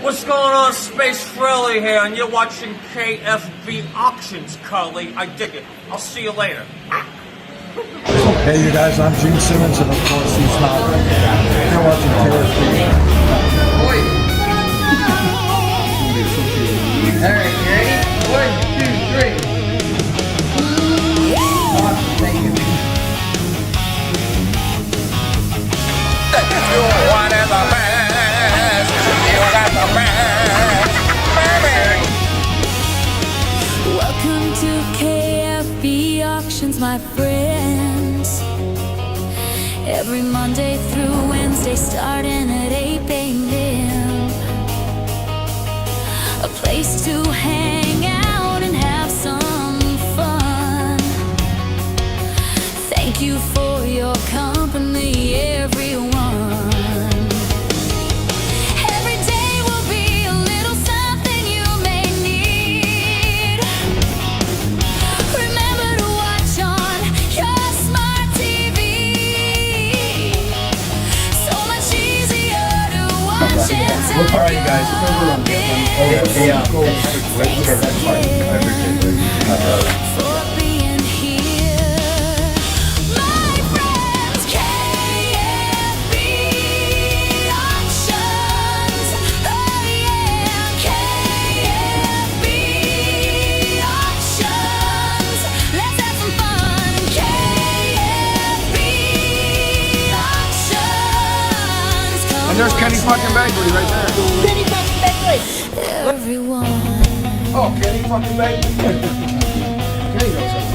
What's going on, Space Frilly here, and you're watching KFB Auctions, Cully. I dig it. I'll see you later. Hey, you guys, I'm Gene Simmons, and of course, he's not. You're watching KFB. All right, you ready? 1, 2, 3. Awesome, thank you. Welcome to KFB Auctions, my friends. Every Monday through Wednesday, starting at 8 a.m. A place to hang out and have some fun. Thank you for your company, everyone. Every day will be a little something you may need. Remember to watch on your smart TV. So much easier to watch it. All right, guys. For being here, my friends. KFB Auctions, oh yeah, KFB Auctions. Let's have some fun. KFB Auctions. Come And there's Kenny fucking Bagley right there. Kenny fucking Bagley. everyone. Oh, Kenny fucking Bagley. Kenny knows that.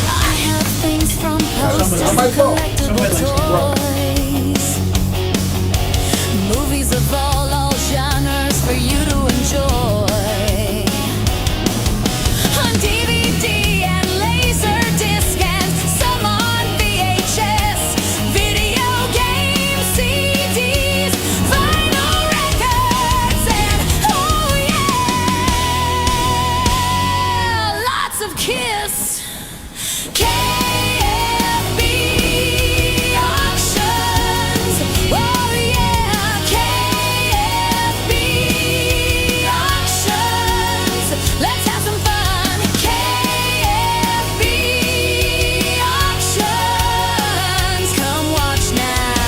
I have things from posters on to my phone. collectible toys. Movies of all genres for you to enjoy. On DVD and Laserdisc and some on VHS. Video games, CDs, vinyl records, and oh yeah, lots of Kiss. KFB Auctions, oh yeah, KFB Auctions. Let's have some fun. KFB Auctions, come watch now.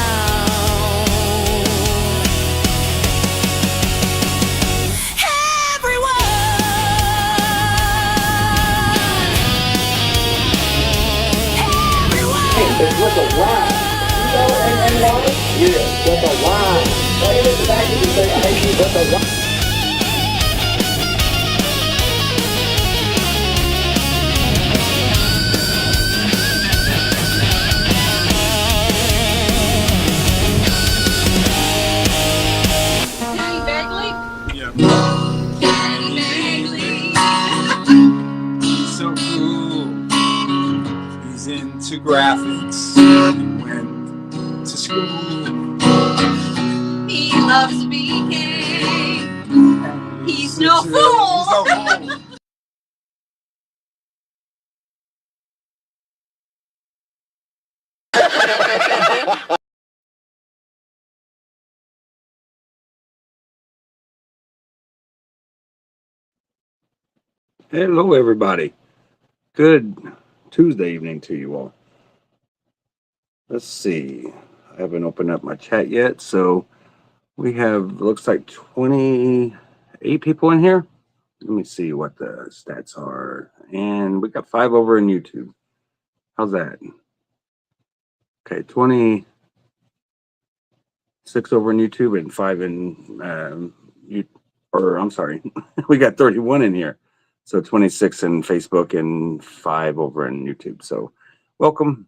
It's with a Y. You know N-N-Y? Yeah, with a Y. Right in the back of the thing, with a Y. Kenny Bagley? He's so cool. He's into graphics. He went to school. He loves speaking. He's no fool. He's no fool. Hello, everybody. Good Tuesday evening to you all. Let's see. I haven't opened up my chat yet, so we have, looks like 28 people in here. Let me see what the stats are. And we got 5 over in YouTube. How's that? Okay, 26 over in YouTube and 5 in, I'm sorry, we got 31 in here. So 26 in Facebook and 5 over in YouTube. So welcome,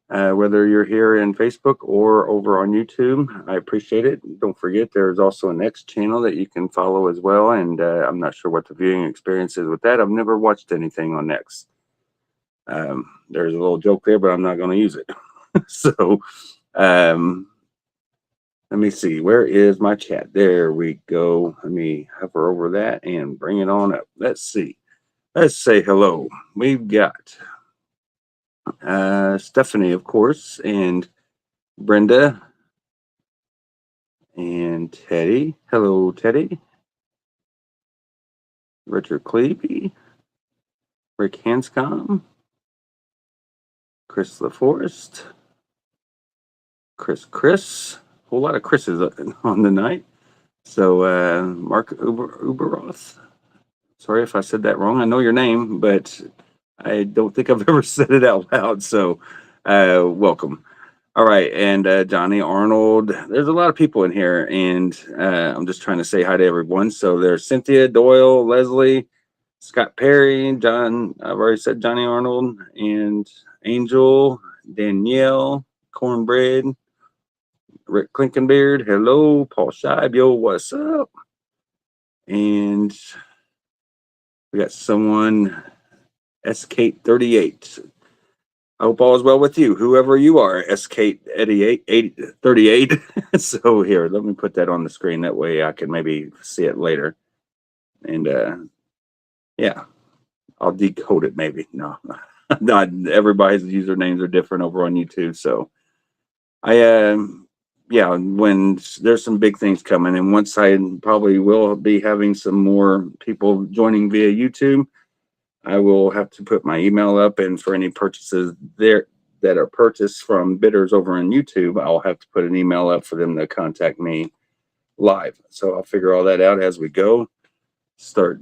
whether you're here in Facebook or over on YouTube. I appreciate it. Don't forget, there's also a Next channel that you can follow as well. And I'm not sure what the viewing experience is with that. I've never watched anything on Next. There's a little joke there, but I'm not going to use it. So let me see. Where is my chat? There we go. Let me hover over that and bring it on up. Let's see. Let's say hello. We've got Stephanie, of course, and Brenda And Teddy. Hello, Teddy. Richard Clevey. Rick Hanscom. Chris LaForest. Chris. Whole lot of Chris's on the night. So Mark Uberoth. Sorry if I said that wrong. I know your name, but I don't think I've ever said it out loud. So welcome. All right, and Johnny Arnold. There's a lot of people in here, and I'm just trying to say hi to everyone. So there's Cynthia Doyle, Leslie, Scott Perry, John. I've already said Johnny Arnold, and Angel, Danielle, Cornbread, Rick Klinkenbeard. Hello, Paul Scheib. Yo, what's up? And we got someone, SK38. I hope all is well with you, whoever you are, SK38. So here, let me put that on the screen. That way I can maybe see it later. And yeah, I'll decode it maybe. No, not everybody's usernames are different over on YouTube. So yeah, when there's some big things coming, and once I probably will be having some more people joining via YouTube, I will have to put my email up, and for any purchases there that are purchased from bidders over on YouTube, I'll have to put an email up for them to contact me live. So I'll figure all that out as we go. I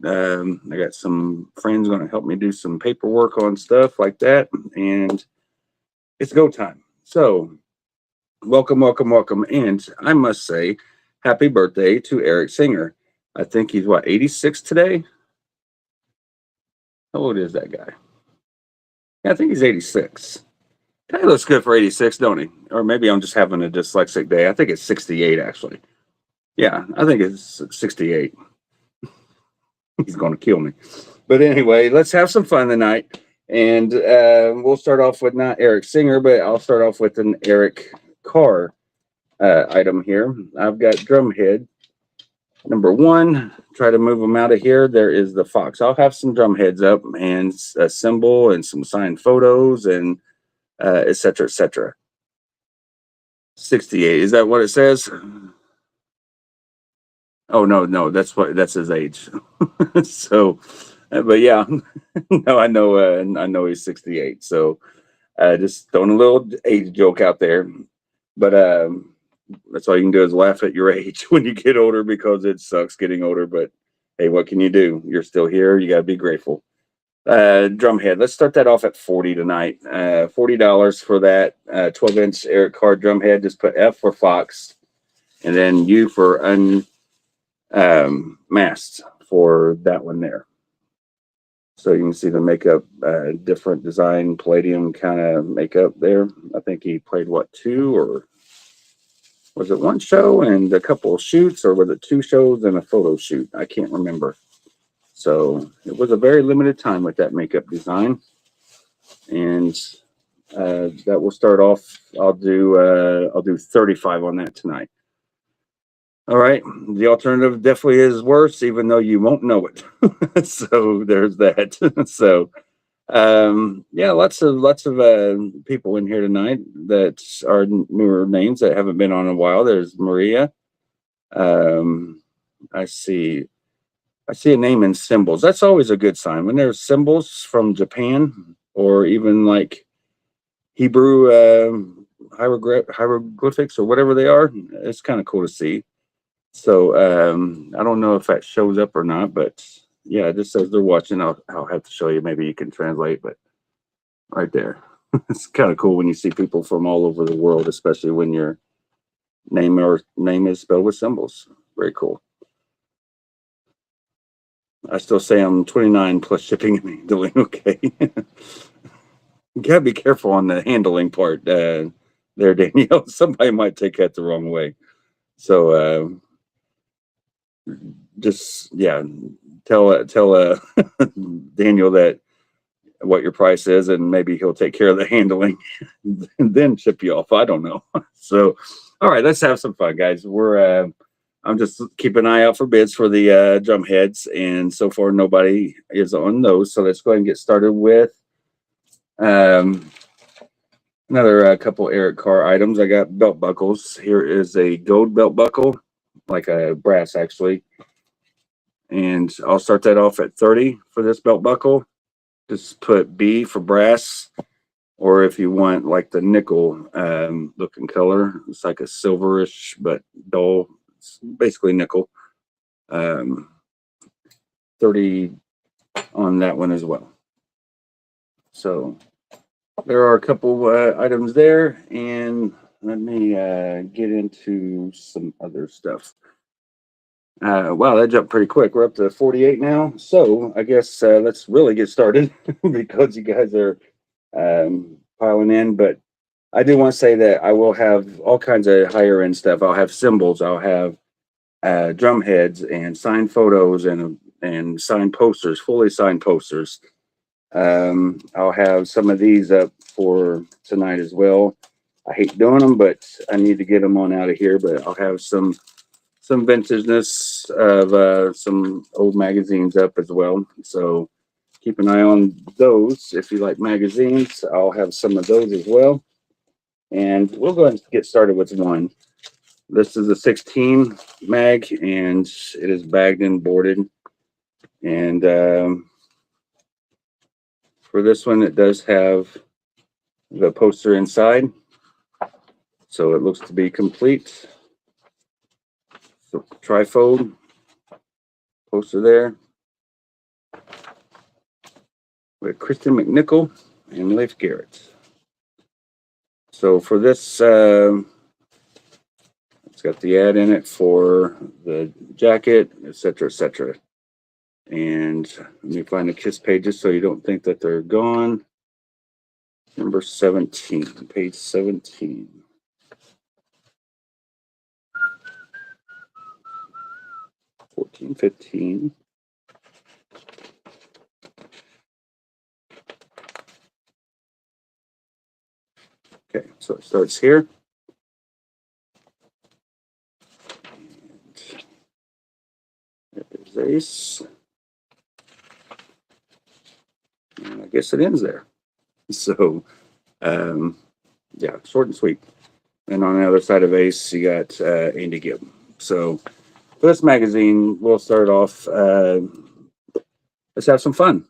got some friends going to help me do some paperwork on stuff like that, and it's go time. So welcome. And I must say, happy birthday to Eric Singer. I think he's 86 today? How old is that guy? Yeah, I think he's 86. He looks good for 86, don't he? Or maybe I'm just having a dyslexic day. I think it's 68, actually. Yeah, I think it's 68. He's going to kill me. But anyway, let's have some fun tonight. And we'll start off with not Eric Singer, but I'll start off with an Eric Carr item here. I've got Drumhead. Number one, try to move them out of here. There is the Fox. I'll have some drum heads up and a symbol and some signed photos and et cetera, et cetera. 68. Is that what it says? Oh, no, that's his age. So, but yeah, no, I know he's 68. So just throwing a little age joke out there. But that's all you can do is laugh at your age when you get older, because it sucks getting older. But hey, what can you do? You're still here. You got to be grateful. Drumhead. Let's start that off at $40 tonight. $40 for that 12-inch Eric Carr drumhead. Just put F for Fox, and then U for unmasked for that one there. So you can see the makeup, different design, palladium kind of makeup there. I think he played two, or was it one show and a couple of shoots, or was it 2 shows and a photo shoot? I can't remember. So it was a very limited time with that makeup design. And that will start off. I'll do 35 on that tonight. All right. The alternative definitely is worse, even though you won't know it. So there's that. So yeah, lots of people in here tonight that are newer names that haven't been on in a while. There's Maria. I see a name in symbols. That's always a good sign when there's symbols from Japan, or even like Hebrew hieroglyphics or whatever they are. It's kind of cool to see. So I don't know if that shows up or not, but yeah, it just says they're watching. I'll have to show you. Maybe you can translate, but right there. It's kind of cool when you see people from all over the world, especially when your name is spelled with symbols. Very cool. I still say I'm 29 plus shipping and handling. Okay. You gotta be careful on the handling part there, Danielle. Somebody might take that the wrong way. So just tell Daniel that what your price is, and maybe he'll take care of the handling and then ship you off. I don't know. So all right, let's have some fun, guys. I'm just keeping an eye out for bids for the drum heads, and so far nobody is on those. So let's go ahead and get started with Another couple Eric Carr items. I got belt buckles. Here is a gold belt buckle, like a brass actually. And I'll start that off at 30 for this belt buckle. Just put B for brass, or if you want like the nickel looking color, it's like a silverish but dull. It's basically nickel. 30 on that one as well. So there are a couple items there, and let me get into some other stuff. Wow, that jumped pretty quick. We're up to 48 now. So I guess let's really get started because you guys are piling in. But I do want to say that I will have all kinds of higher end stuff. I'll have symbols. I'll have drum heads and signed photos and signed posters, fully signed posters. I'll have some of these up for tonight as well. I hate doing them, but I need to get them on out of here. But I'll have some vintageness of some old magazines up as well. So keep an eye on those. If you like magazines, I'll have some of those as well. And we'll go ahead and get started with one. This is a 16 mag, and it is bagged and boarded. And for this one, it does have the poster inside. So it looks to be complete. So trifold poster there with Kristen McNichol and Leif Garrett. So for this, it's got the ad in it for the jacket, etc., etc. And let me find the KISS pages so you don't think that they're gone. Number 17, page 17. $14, $15. Okay, so it starts here. And there's Ace. And I guess it ends there. So, yeah, short and sweet. And on the other side of Ace, you got Andy Gibb. So, for this magazine, we'll start off. Let's have some fun.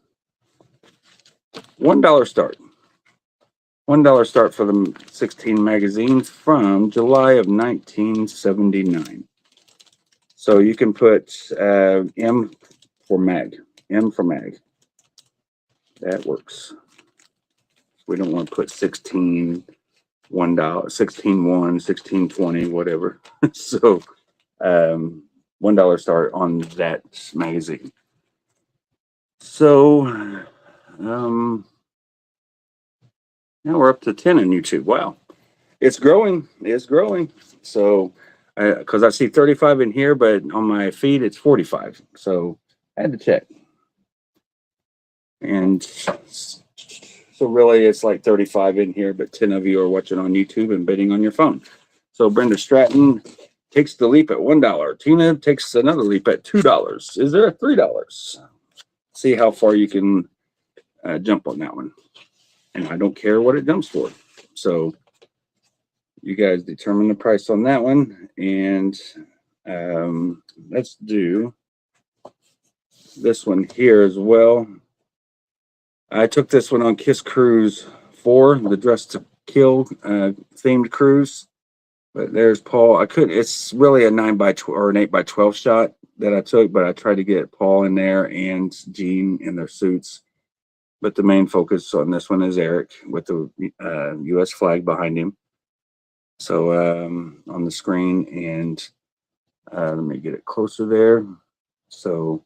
$1 start. $1 start for the 16 magazines from July of 1979. So you can put M for mag. M for mag. That works. We don't want to put 16, $1, 16, 1, 16, 20, whatever. So $1 start on that magazine. So now we're up to 10 on YouTube. Wow, it's growing. It's growing. So because I see 35 in here, but on my feed it's 45. So I had to check. And so really it's like 35 in here, but 10 of you are watching on YouTube and bidding on your phone. So Brenda Stratton takes the leap at $1. Tina takes another leap at $2. Is there a $3? See how far you can jump on that one. And I don't care what it jumps for. So you guys determine the price on that one. And let's do this one here as well. I took this one on Kiss Cruise 4, the Dress to Kill themed cruise. But there's Paul. It's really a 9x12 or an 8x12 shot that I took, but I tried to get Paul in there and Gene in their suits. But the main focus on this one is Eric with the U.S. flag behind him. So on the screen, and let me get it closer there. So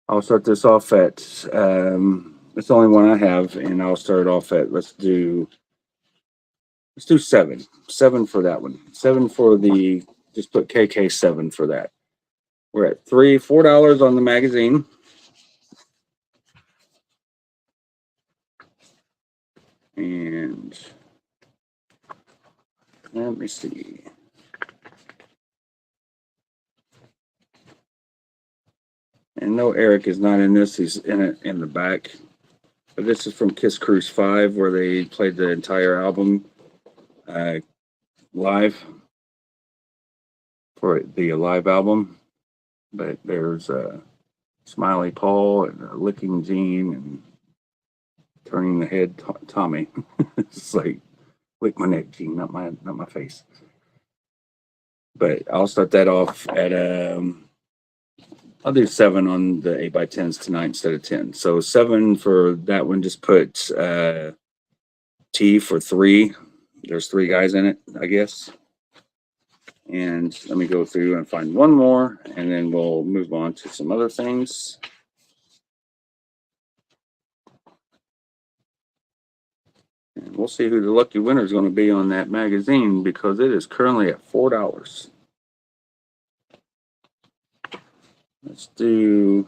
I'll start this off at, it's the only one I have, and I'll start off at, let's do 7. 7 for that one. 7 for the, just put KK7 for that. We're at $4 on the magazine. And let me see. And no, Eric is not in this. He's in it in the back. This is from Kiss Cruise 5, where they played the entire album live for the live album. But there's Smiley Paul and Licking Gene and Turning the Head Tommy. It's like, lick my neck, Gene, not my face. But I'll start that off at I'll do 7 on the 8x10s tonight instead of 10. So 7 for that one. Just put T for 3. There's 3 guys in it, I guess. And let me go through and find one more, and then we'll move on to some other things. And we'll see who the lucky winner is going to be on that magazine, because it is currently at $4. Let's do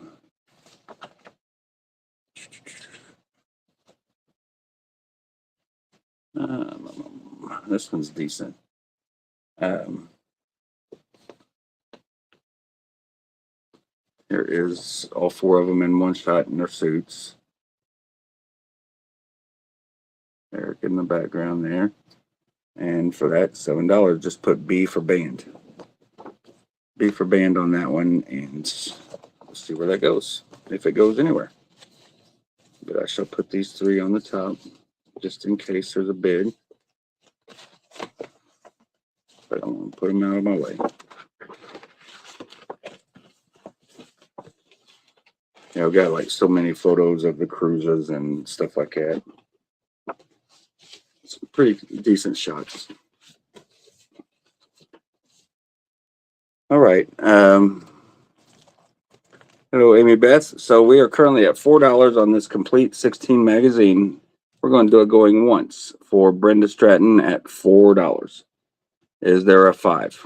this one's decent. Here is all 4 of them in one shot in their suits. Eric in the background there. And for that, $7, just put B for band. B for band on that one, and we'll see where that goes, if it goes anywhere. But I shall put these 3 on the top, just in case there's a bid. But I'm going to put them out of my way. Yeah, I've got like so many photos of the cruises and stuff like that. Some pretty decent shots. All right. Hello, Amy Beth. So we are currently at $4 on this complete 16 magazine. We're going to do it going once for Brenda Stratton at $4. Is there a 5?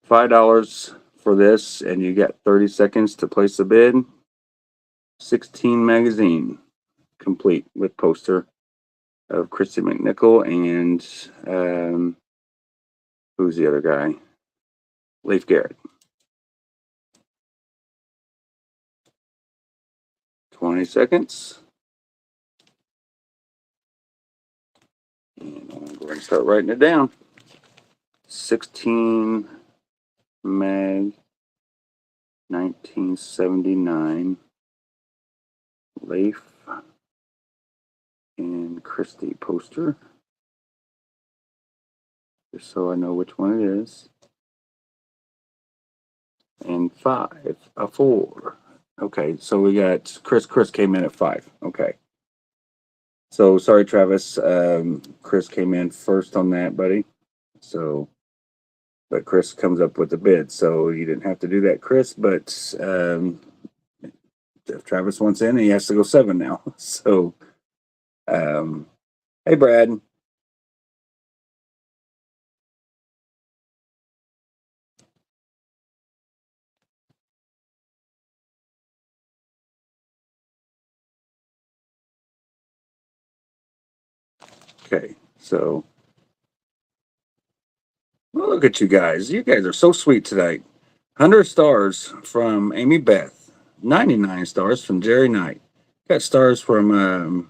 $5 for this, and you got 30 seconds to place a bid. 16 magazine, complete with poster of Christy McNichol and who's the other guy? Leif Garrett. 20 seconds. And I'm going to start writing it down. 16 mag 1979. Leif and Christy poster. Just so I know which one it is. And 5, a 4. Okay, so we got Chris. Chris came in at 5. Okay. So sorry, Travis. Chris came in first on that, buddy. So, but Chris comes up with the bid. So you didn't have to do that, Chris. But if Travis wants in, he has to go 7 now. So, hey, Brad. Okay, so well, look at you guys. You guys are so sweet tonight. 100 stars from Amy Beth. 99 stars from Jerry Knight. Got stars from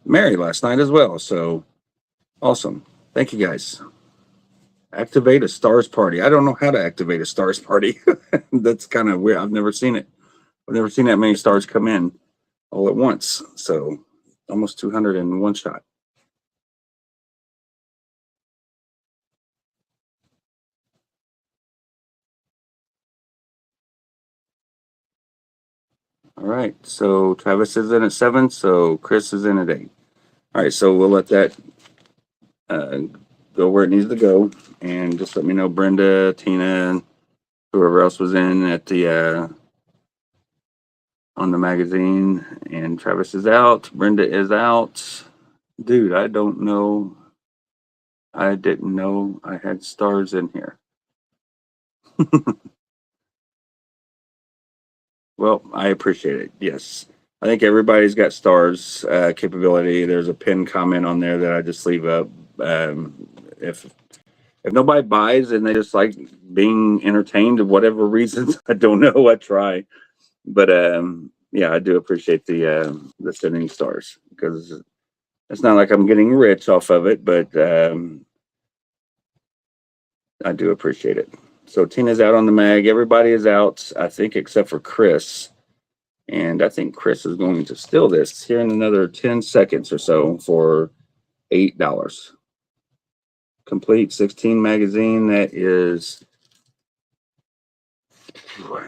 Mary last night as well. So awesome. Thank you guys. Activate a stars party. I don't know how to activate a stars party. That's kind of weird. I've never seen it. I've never seen that many stars come in all at once. So almost 200 in one shot. All right, so Travis is in at 7, so Chris is in at 8. All right, so we'll let that go where it needs to go, and just let me know, Brenda, Tina, and whoever else was in at the on the magazine. And Travis is out. Brenda is out. Dude, I don't know. I didn't know I had stars in here. Well, I appreciate it. Yes. I think everybody's got stars capability. There's a pinned comment on there that I just leave up. If nobody buys and they just like being entertained of whatever reasons, I don't know, I try. But yeah, I do appreciate the sending stars, because it's not like I'm getting rich off of it, but I do appreciate it. So Tina's out on the mag. Everybody is out, I think, except for Chris. And I think Chris is going to steal this here in another 10 seconds or so for $8. Complete 16 magazine. That is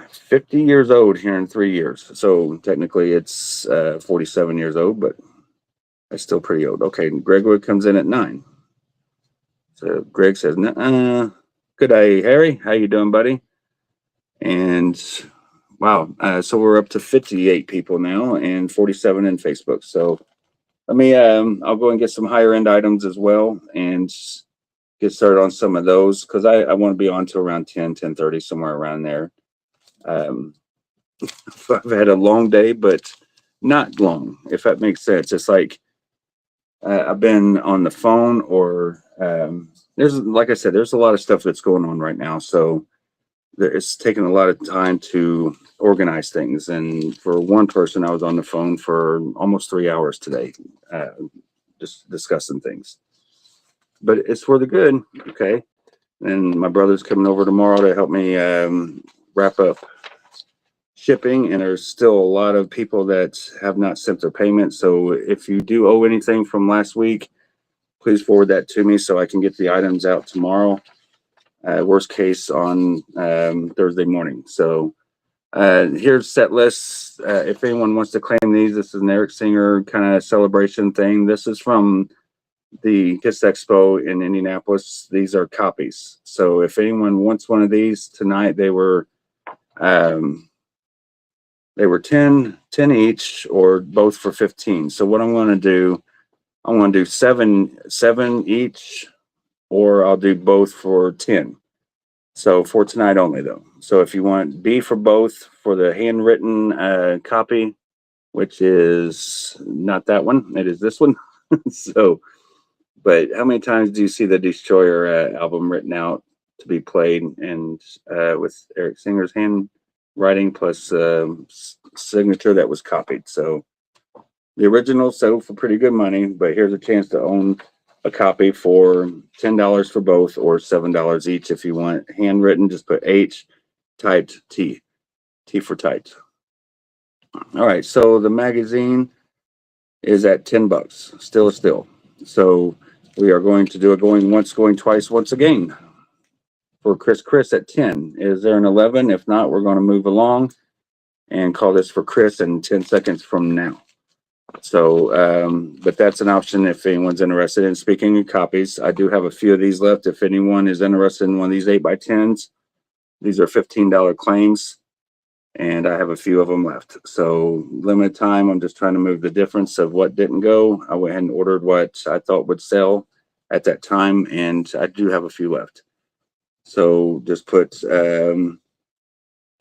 50 years old here in 3 years. So technically it's 47 years old, but that's still pretty old. Okay, Gregwood comes in at 9. So Greg says, "Nuh-uh." Good day, Harry. How you doing, buddy? And wow, so we're up to 58 people now and 47 in Facebook. So let me, I'll go and get some higher end items as well and get started on some of those, because I want to be on to around 10:30, somewhere around there. I've had a long day, but not long, if that makes sense. It's like I've been on the phone, or there's, like I said, there's a lot of stuff that's going on right now. So it's taken a lot of time to organize things. And for one person, I was on the phone for almost 3 hours today, just discussing things. But it's for the good, okay? And my brother's coming over tomorrow to help me wrap up shipping. And there's still a lot of people that have not sent their payment. So if you do owe anything from last week, please forward that to me so I can get the items out tomorrow. Worst case on Thursday morning. So here's set lists. If anyone wants to claim these, this is an Eric Singer kind of celebration thing. This is from the KISS Expo in Indianapolis. These are copies. So if anyone wants one of these tonight, they were 10 each, or both for 15. So what I'm going to do, I'm going to do seven each, or I'll do both for 10. So for tonight only, though. So if you want B for both, for the handwritten copy, which is not that one, it is this one. So, but how many times do you see the Destroyer album written out to be played, and with Eric Singer's handwriting plus signature that was copied? So the original sold for pretty good money, but here's a chance to own a copy for $10 for both, or $7 each. If you want handwritten, just put H, typed T for typed. All right, so the magazine is at $10, still. So we are going to do a going once, going twice, once again for Chris at 10. Is there an 11? If not, we're going to move along and call this for Chris in 10 seconds from now. So, but that's an option if anyone's interested in. Speaking of copies, I do have a few of these left. If anyone is interested in one of these 8x10s, these are $15 claims, and I have a few of them left. So limited time, I'm just trying to move the difference of what didn't go. I went ahead and ordered what I thought would sell at that time, and I do have a few left. So just put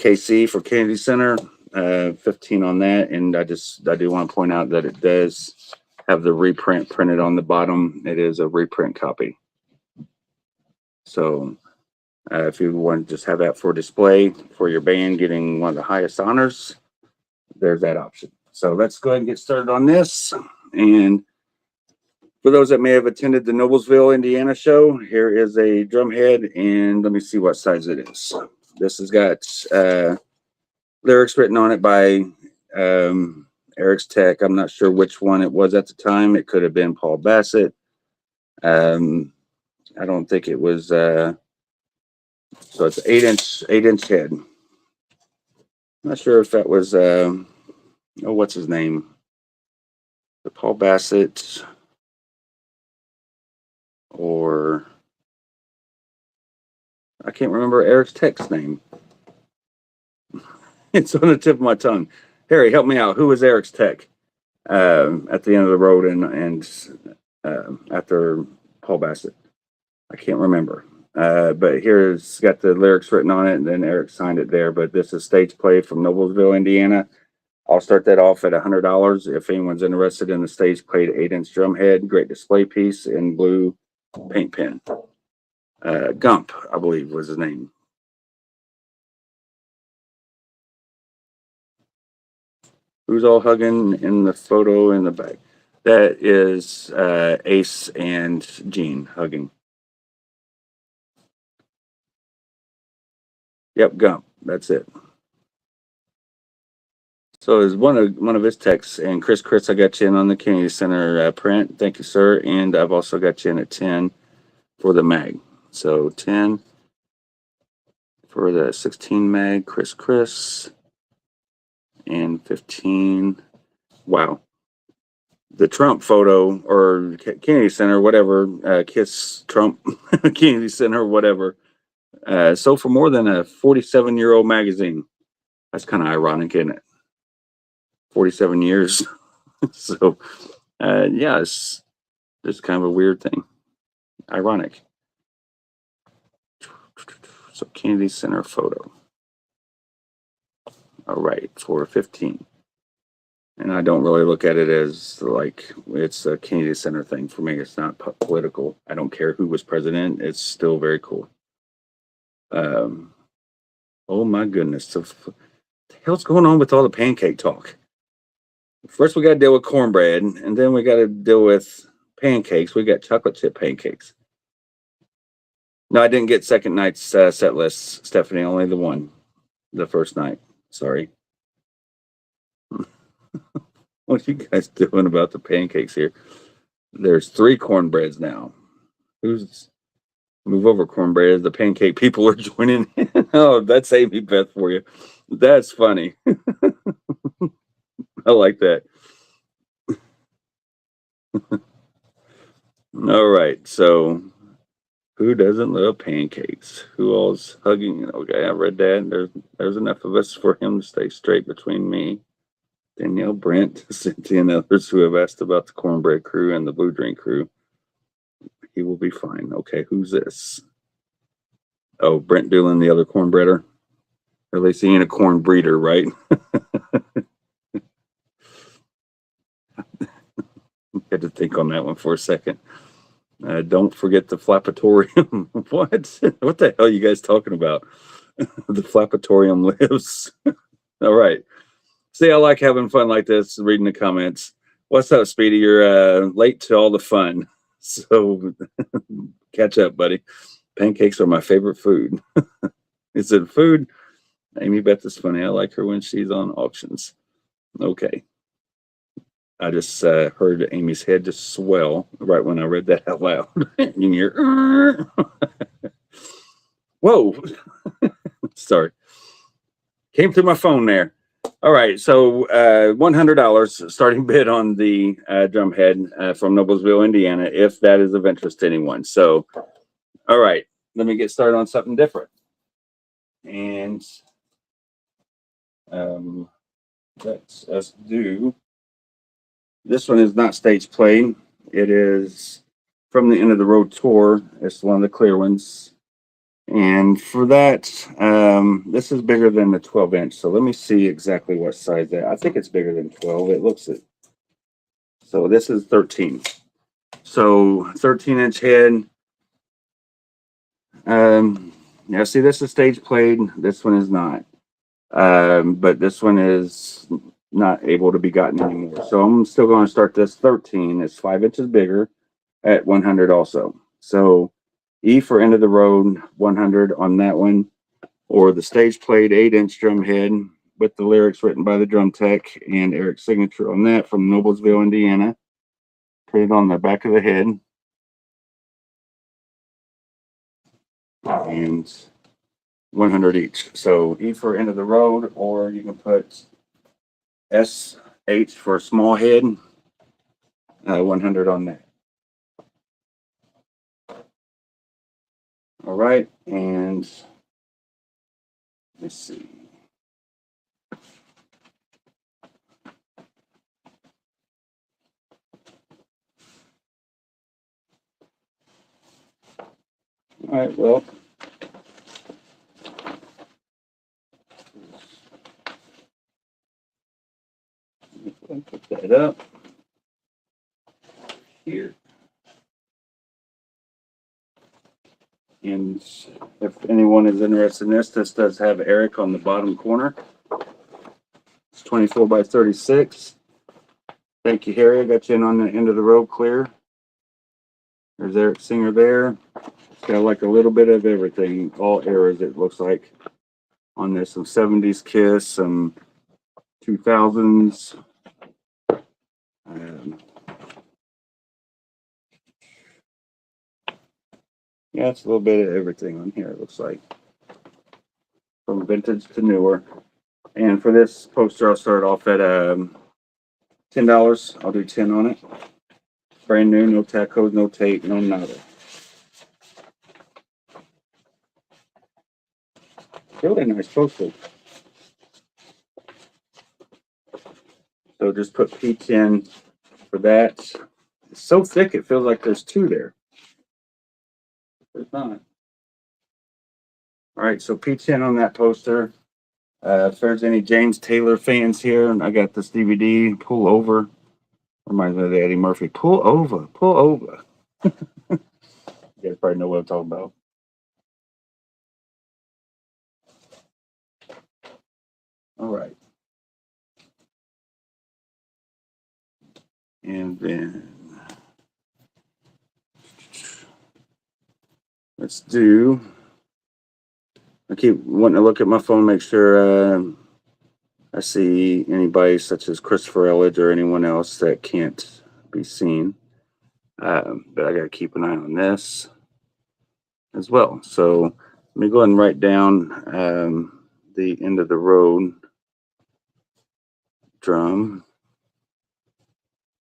KC for Kennedy Center, 15 on that. And I do want to point out that it does have the reprint printed on the bottom. It is a reprint copy. So if you want to just have that for display for your band getting one of the highest honors, there's that option. So let's go ahead and get started on this. And for those that may have attended the Noblesville, Indiana show, here is a drum head, and let me see what size it is. This has got lyrics written on it by Eric's Tech. I'm not sure which one it was at the time. It could have been Paul Bassett. I don't think it was. So it's 8-inch head. I'm not sure if that was. What's his name? The Paul Bassett, or I can't remember Eric's Tech's name. It's on the tip of my tongue. Harry, help me out. Who was Eric's Tech at the end of the road and after Paul Bassett? I can't remember. But here's got the lyrics written on it, and then Eric signed it there. But this is stage play from Noblesville, Indiana. I'll start that off at $100. If anyone's interested in the stage played 8-inch drum head, great display piece in blue paint pen. Gump, I believe, was his name. Who's all hugging in the photo in the back? That is Ace and Gene hugging. Yep, Gump. That's it. So is one of his texts, and Chris, I got you in on the Kennedy Center print. Thank you, sir. And I've also got you in at 10 for the mag. So 10 for the 16 mag, Chris, and 15. Wow. The Trump photo or Kennedy Center, whatever, Kiss Trump, Kennedy Center, whatever. So for more than a 47-year-old magazine. That's kind of ironic, isn't it? 47 years. So, yeah, it's just kind of a weird thing. Ironic. So Kennedy Center photo. All right, for 15. And I don't really look at it as like it's a Kennedy Center thing for me. It's not political. I don't care who was president. It's still very cool. Oh my goodness. So, what the hell's going on with all the pancake talk? First, we got to deal with cornbread, and then we got to deal with pancakes. We got chocolate chip pancakes. No, I didn't get second night's set list, Stephanie. Only the first night. Sorry. What are you guys doing about the pancakes here? There's 3 cornbreads now. Move over, cornbread? The pancake people are joining in. Oh, that's Amy Beth for you. That's funny. I like that. All right. So, who doesn't love pancakes? Who all's hugging? Okay, I read that. There's enough of us for him to stay straight between me, Danielle, Brent, Cynthia, and others who have asked about the cornbread crew and the blue drink crew. He will be fine. Okay, who's this? Oh, Brent Doolin, the other cornbreader. Or at least he ain't a corn breeder, right? Had to think on that one for a second. Don't forget the Flapatorium. What the hell are you guys talking about? The Flapatorium lives. All right. See, I like having fun like this, reading the comments. What's up, Speedy? You're late to all the fun. So catch up, buddy. Pancakes are my favorite food. Is it food? Amy Beth is funny. I like her when she's on auctions. Okay. I just heard Amy's head just swell right when I read that out loud. You hear, whoa. Sorry. Came through my phone there. All right. So $100 starting bid on the drum head from Noblesville, Indiana, if that is of interest to anyone. So, all right. Let me get started on something different. And let's do. This one is not stage played. It is from the End of the Road tour. It's one of the clear ones. And for that, this is bigger than the 12-inch. So let me see exactly what size that. I think it's bigger than 12. It looks it. So this is 13. So 13-inch head. Yeah, see, this is stage played. This one is not. But this one is not able to be gotten anymore. So I'm still going to start this 13. It's 5 inches bigger at 100 also. So E for End of the Road 100 on that one, or the stage played 8-inch drum head with the lyrics written by the drum tech and Eric's signature on that from Noblesville, Indiana. Printed on the back of the head. And 100 each. So E for End of the Road, or you can put SH for a small head, 100 on that. All right, and let's see. All right, well, put that up here. And if anyone is interested in this does have Eric on the bottom corner. It's 24 by 36. Thank you, Harry. I got you in on the end of the road clear. There's Eric Singer there. It's got like a little bit of everything, all eras it looks like on this. Some 70s Kiss, some 2000s. Yeah, it's a little bit of everything on here, it looks like. From vintage to newer. And for this poster, I'll start off at $10. I'll do 10 on it. Brand new, no tag code, no tape, no nada. Really nice poster. So just put P10 for that. It's so thick, it feels like there's two there. There's not. All right, so P10 on that poster. If there's any James Taylor fans here, and I got this DVD, Pull Over. Reminds me of the Eddie Murphy. Pull over, pull over. You guys probably know what I'm talking about. All right. And then let's do. I keep wanting to look at my phone, make sure I see anybody such as Christopher Elledge or anyone else that can't be seen. But I got to keep an eye on this as well. So let me go ahead and write down the end of the road drum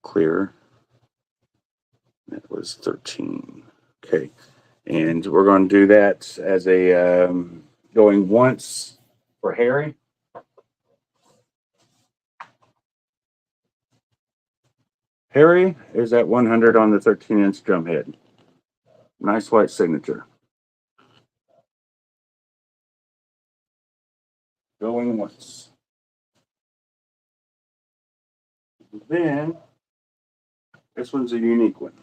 clear. That was 13. Okay. And we're going to do that as a going once for Harry. Harry is at 100 on the 13-inch drum head. Nice white signature. Going once. Then, this one's a unique one.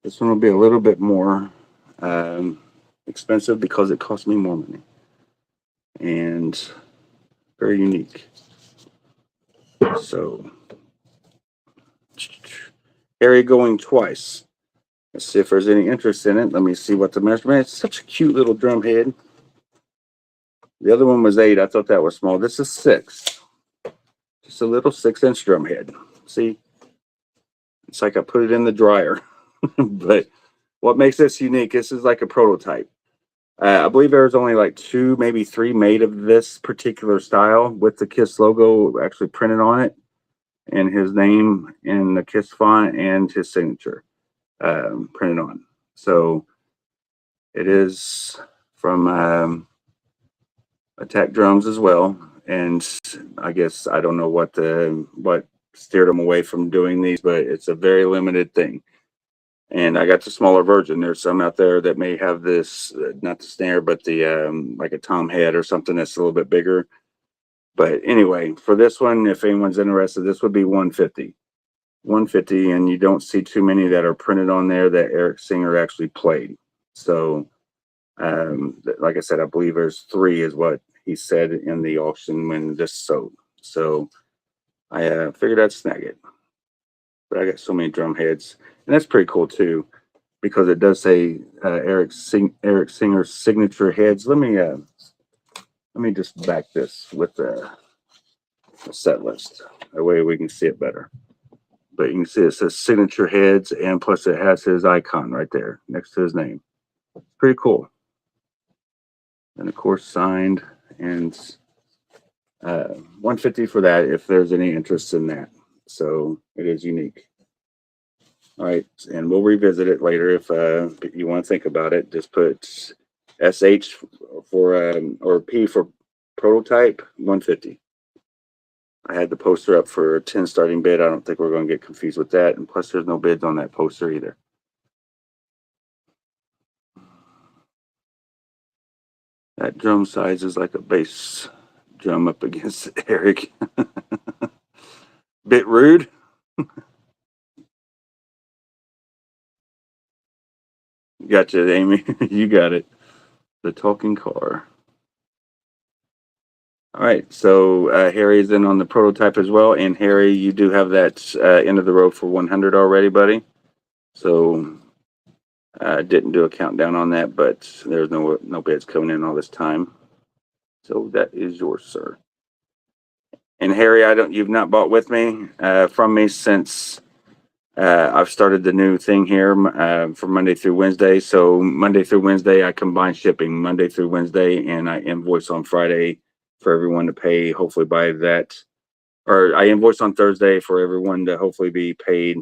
This one will be a little bit more expensive because it cost me more money. And very unique. So, Harry going twice. Let's see if there's any interest in it. Let me see what the measurement is. It's such a cute little drum head. The other one was 8. I thought that was small. This is 6. Just a little 6-inch drum head. See? It's like I put it in the dryer. But what makes this unique, this is like a prototype. I believe there was only like 2, maybe 3 made of this particular style with the KISS logo actually printed on it, and his name in the KISS font and his signature printed on. So it is from Attack Drums as well. And I guess I don't know what steered them away from doing these, but it's a very limited thing. And I got the smaller version. There's some out there that may have this, not the snare, but the like a tom head or something that's a little bit bigger. But anyway, for this one, if anyone's interested, this would be $150. $150, and you don't see too many that are printed on there that Eric Singer actually played. So, like I said, I believe there's 3 is what he said in the auction when this sold. So I figured I'd snag it. But I got so many drum heads, and that's pretty cool too, because it does say Eric Singer's signature heads. Let me just back this with the set list. That way we can see it better. But you can see it says signature heads, and plus it has his icon right there next to his name. Pretty cool. And of course signed, and $150 for that if there's any interest in that. So it is unique. All right, and we'll revisit it later if you want to think about it. Just put SH for or P for prototype, $150. I had the poster up for 10 starting bid. I don't think we're going to get confused with that. And plus, there's no bids on that poster either. That drum size is like a bass drum up against Eric. Bit rude. Gotcha, Amy. You got it. The talking car. All right, so Harry's in on the prototype as well, and Harry, you do have that end of the road for 100 already, buddy. So didn't do a countdown on that, but there's no bids coming in all this time. So that is yours, sir. And Harry, you've not bought with me from me since I've started the new thing here for Monday through Wednesday. So Monday through Wednesday, I combine shipping Monday through Wednesday, and I invoice on Friday for everyone to pay. Hopefully by that, or I invoice on Thursday for everyone to hopefully be paid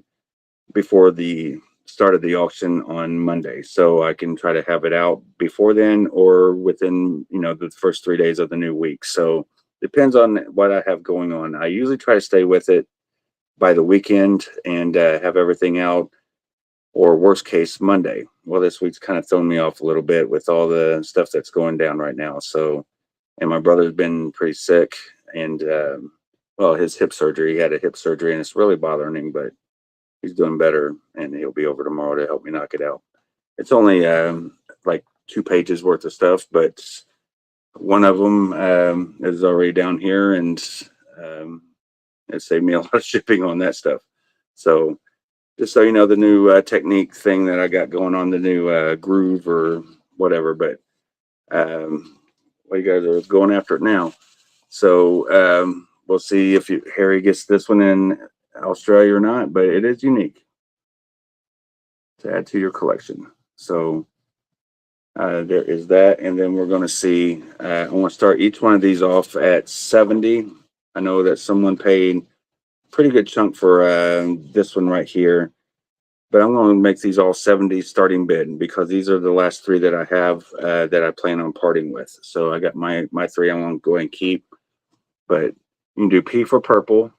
before the start of the auction on Monday. So I can try to have it out before then or within, the first 3 days of the new week. So depends on what I have going on. I usually try to stay with it by the weekend and have everything out, or worst case Monday. Well, this week's kind of thrown me off a little bit with all the stuff that's going down right now. So, and my brother's been pretty sick, and his hip surgery, he had a hip surgery and it's really bothering him, but he's doing better and he'll be over tomorrow to help me knock it out. It's only like 2 pages worth of stuff, but one of them is already down here, and it saved me a lot of shipping on that stuff. So just so you know, the new technique thing that I got going on, the new groove or whatever, but you guys are going after it now. So we'll see if Harry gets this one in Australia or not, but it is unique to add to your collection. So there is that, and then we're going to see. I want to start each one of these off at 70. I know that someone paid a pretty good chunk for this one right here, but I'm going to make these all 70 starting bid because these are the last 3 that I have that I plan on parting with. So I got my 3 I want to go ahead and keep, but you can do P for purple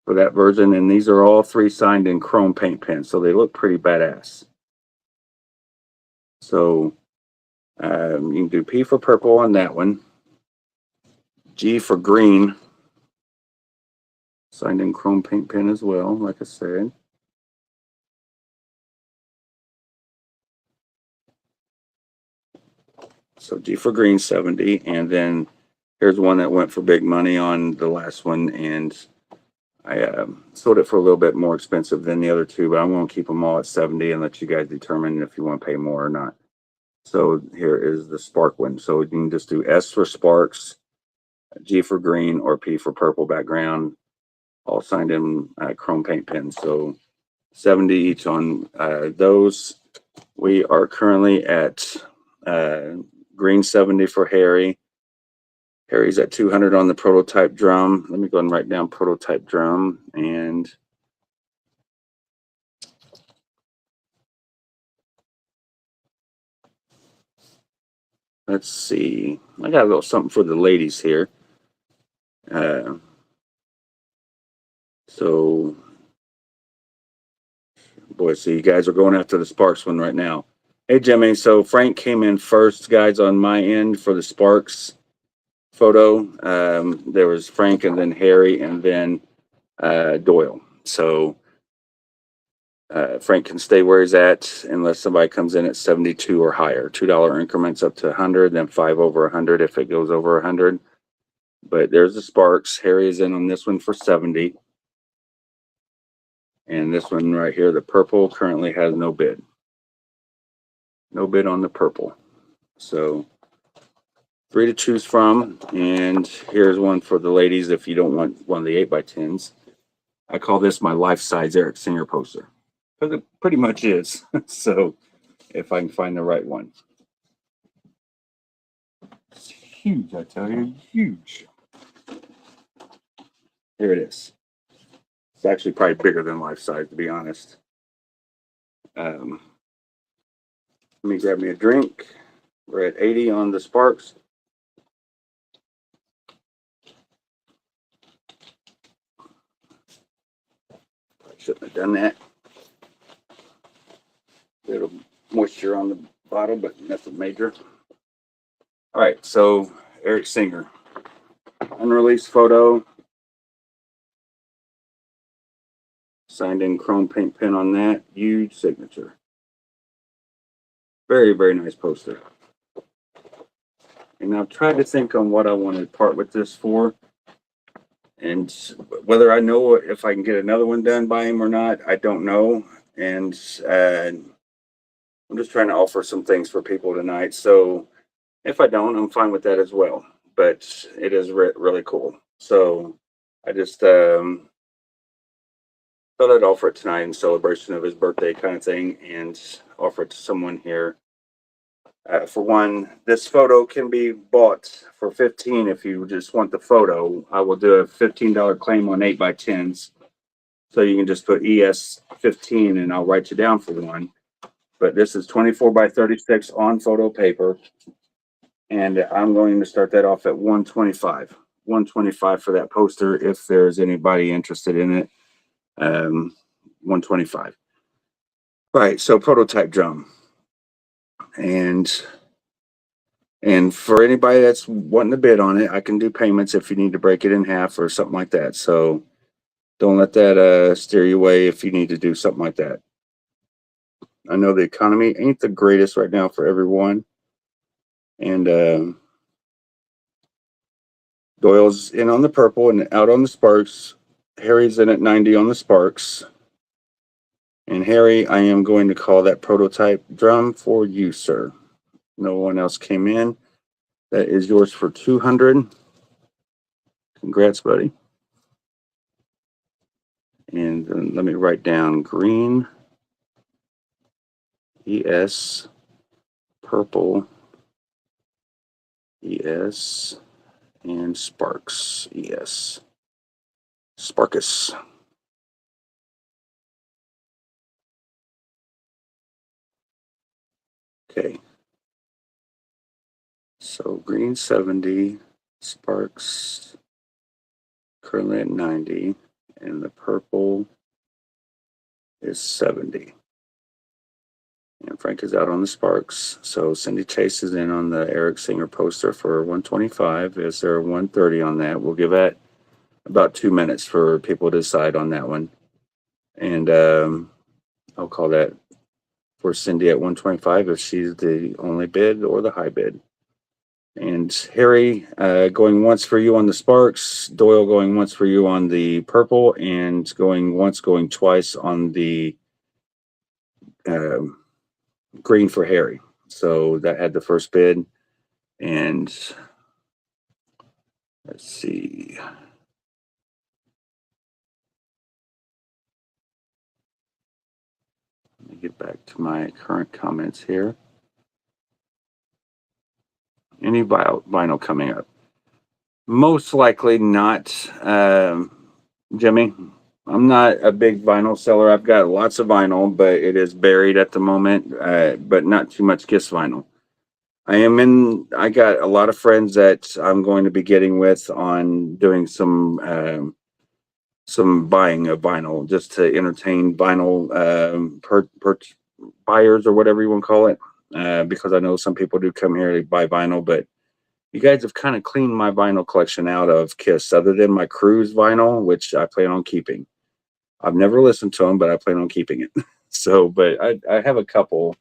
for that version, and these are all 3 signed in chrome paint pen, so they look pretty badass. So you can do P for purple on that one, G for green, signed in chrome paint pen as well, like I said. So G for green, 70, and then here's one that went for big money on the last one, and I sold it for a little bit more expensive than the other 2, but I'm going to keep them all at 70 and let you guys determine if you want to pay more or not. So here is the spark one. So you can just do S for sparks, G for green, or P for purple background, all signed in chrome paint pen. So 70 each on those. We are currently at green 70 for Harry. Harry's at 200 on the prototype drum. Let me go and write down prototype drum, and let's see. I got a little something for the ladies here. So, boy, so you guys are going after the Sparks one right now. Hey, Jimmy. So Frank came in first, guys, on my end for the Sparks photo. There was Frank, and then Harry, and then Doyle. So Frank can stay where he's at unless somebody comes in at 72 or higher. $2 increments up to 100, then 5 over 100 if it goes over 100. But there's the Sparks. Harry is in on this one for 70. And this one right here, the purple, currently has no bid. No bid on the purple. So 3 to choose from. And here's one for the ladies if you don't want one of the 8x10s. I call this my life-size Eric Singer poster, because it pretty much is. So if I can find the right one. It's huge, I tell you, huge. Here it is. It's actually probably bigger than life-size, to be honest. Let me grab me a drink. We're at 80 on the Sparks. Shouldn't have done that. A little moisture on the bottle, but nothing major. All right, so Eric Singer. Unreleased photo. Signed in chrome paint pen on that. Huge signature. Very, very nice poster. And I've tried to think on what I want to part with this for. And whether I know if I can get another one done by him or not, I don't know. And I'm just trying to offer some things for people tonight. So if I don't, I'm fine with that as well. But it is really cool. So I just thought I'd offer it tonight in celebration of his birthday kind of thing and offer it to someone here. For one, this photo can be bought for $15 if you just want the photo. I will do a $15 claim on 8x10s. So you can just put ES15 and I'll write you down for one. But this is 24x36 on photo paper. And I'm going to start that off at $125. $125 for that poster if there's anybody interested in it. $125. Right, so prototype drum. And for anybody that's wanting to bid on it, I can do payments if you need to break it in half or something like that. So don't let that steer you away if you need to do something like that. I know the economy ain't the greatest right now for everyone. And Doyle's in on the purple and out on the Sparks. Harry's in at 90 on the Sparks. And Harry, I am going to call that prototype drum for you, sir. No one else came in. That is yours for $200. Congrats, buddy. And then let me write down green, ES, purple, ES, and Sparks, ES. Sparkus. Okay. So green 70, Sparks currently at 90, and the purple is 70. And Frank is out on the Sparks. So Cindy Chase is in on the Eric Singer poster for 125. Is there 130 on that? We'll give that about 2 minutes for people to decide on that one. And I'll call that for Cindy at 125 if she's the only bid or the high bid. And Harry, going once for you on the Sparks, Doyle going once for you on the purple, and going once, going twice on the green for Harry. So that had the first bid. And let's see. Let me get back to my current comments here. Any vinyl coming up? Most likely not, Jimmy. I'm not a big vinyl seller. I've got lots of vinyl, but it is buried at the moment, but not too much Kiss vinyl. I got a lot of friends that I'm going to be getting with on doing some buying of vinyl just to entertain vinyl buyers or whatever you want to call it. Because I know some people do come here to buy vinyl, but you guys have kind of cleaned my vinyl collection out of Kiss, other than my Cruise vinyl, which I plan on keeping. I've never listened to them, but I plan on keeping it. So, but I have a couple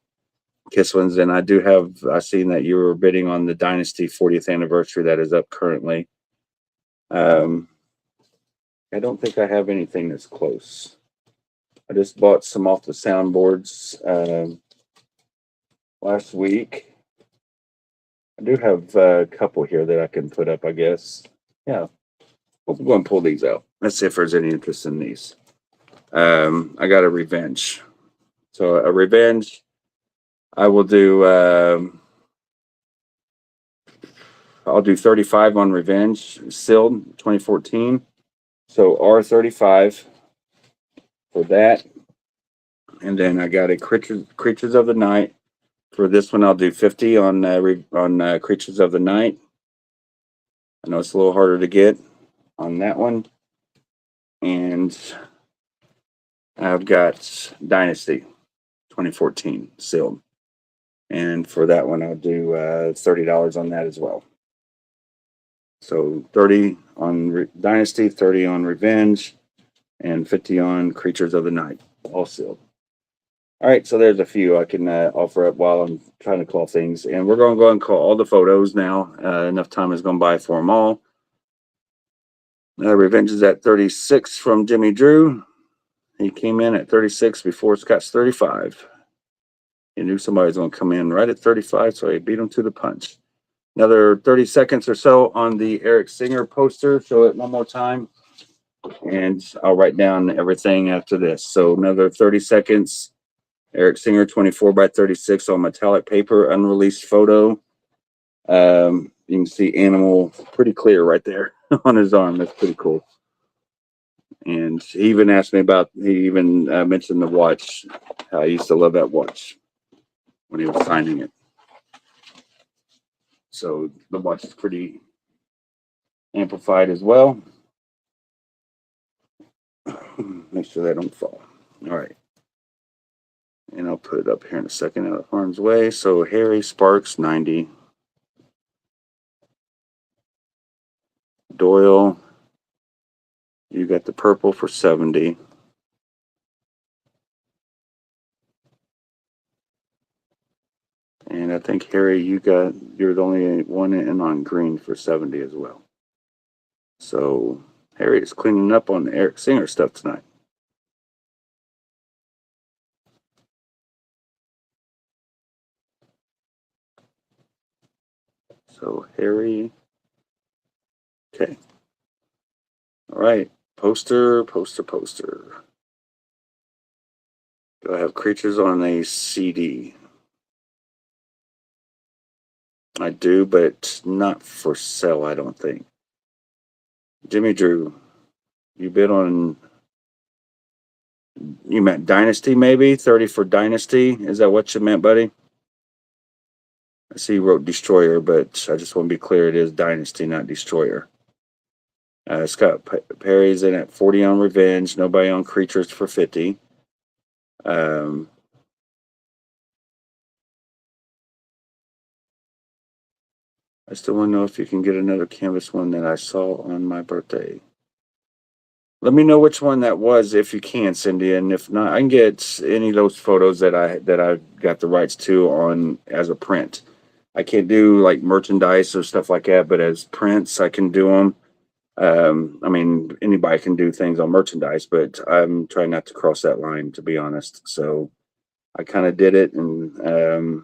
Kiss ones, and I've seen that you were bidding on the Dynasty 40th anniversary that is up currently. I don't think I have anything that's close. I just bought some off the soundboards last week. I do have a couple here that I can put up, I guess. Yeah, we'll go and pull these out. Let's see if there's any interest in these. I got a Revenge. So a Revenge, I will do, I'll do 35 on Revenge, sealed 2014. So R35 for that. And then I got a Creatures of the Night. For this one, I'll do 50 on Creatures of the Night. I know it's a little harder to get on that one. And I've got Dynasty 2014 sealed. And for that one, I'll do $30 on that as well. So 30 on Dynasty, 30 on Revenge, and 50 on Creatures of the Night, all sealed. All right, so there's a few I can offer up while I'm trying to call things, and we're going to go and call all the photos now. Enough time has gone by for them all. Revenge is at 36 from Jimmy Drew. He came in at 36 before Scott's 35. He knew somebody was going to come in right at 35, so he beat him to the punch. Another 30 seconds or so on the Eric Singer poster. Show it one more time, and I'll write down everything after this. So another 30 seconds. Eric Singer, 24 by 36 on metallic paper, unreleased photo. You can see animal pretty clear right there on his arm. That's pretty cool. And he even asked me about, he even mentioned the watch. I used to love that watch when he was signing it. So the watch is pretty amplified as well. Make sure they don't fall. All right. And I'll put it up here in a second out of harm's way. So Harry Sparks, 90. Doyle, you got the purple for 70. And I think Harry, you're the only one in on green for 70 as well. So Harry is cleaning up on Eric Singer stuff tonight. So Harry, okay. All right, poster. Do I have creatures on a CD? I do, but not for sale, I don't think. Jimmy Drew, you bid on, you meant Dynasty maybe? 30 for Dynasty? Is that what you meant, buddy? I see you wrote Destroyer, but I just want to be clear, it is Dynasty, not Destroyer. Scott Perry's in at 40 on Revenge, nobody on Creatures for 50. I still want to know if you can get another canvas one that I saw on my birthday. Let me know which one that was if you can, Cindy, and if not, I can get any of those photos that I got the rights to on as a print. I can't do like merchandise or stuff like that, but as prints, I can do them. I mean, anybody can do things on merchandise, but I'm trying not to cross that line, to be honest. So I kind of did it, and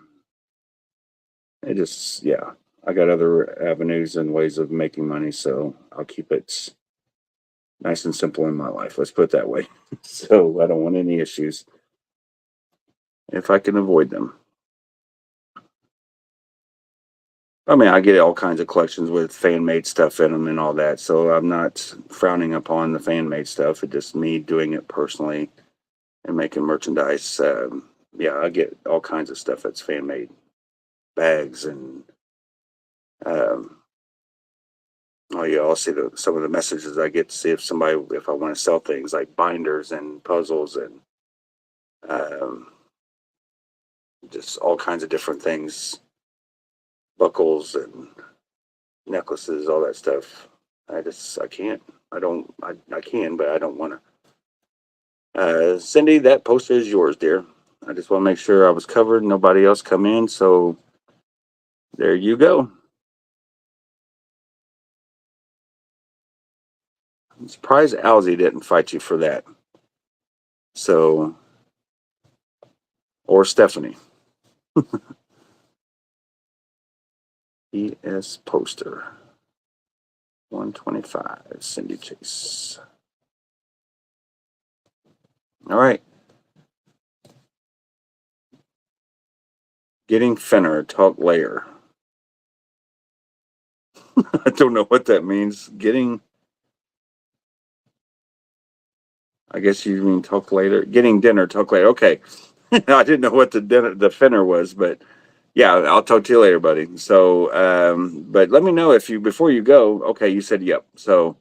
it just, yeah, I got other avenues and ways of making money, so I'll keep it nice and simple in my life. Let's put it that way. So I don't want any issues if I can avoid them. I mean, I get all kinds of collections with fan-made stuff in them and all that, so I'm not frowning upon the fan-made stuff. It's just me doing it personally and making merchandise. Yeah, I get all kinds of stuff that's fan-made, bags and oh yeah, I'll see some of the messages I get to see if I want to sell things like binders and puzzles and just all kinds of different things. Buckles and necklaces, all that stuff. I can't. I can, but I don't want to. Cindy, that poster is yours, dear. I just want to make sure I was covered. Nobody else come in. So there you go. I'm surprised Alzy didn't fight you for that. So, or Stephanie. ES poster 125 Cindy Chase. All right. Getting Fenner, talk layer. I don't know what that means. I guess you mean talk later. Getting dinner, talk later. Okay. I didn't know what the Fenner was, but yeah, I'll talk to you later, buddy. So, but let me know before you go. Okay, you said yep. So,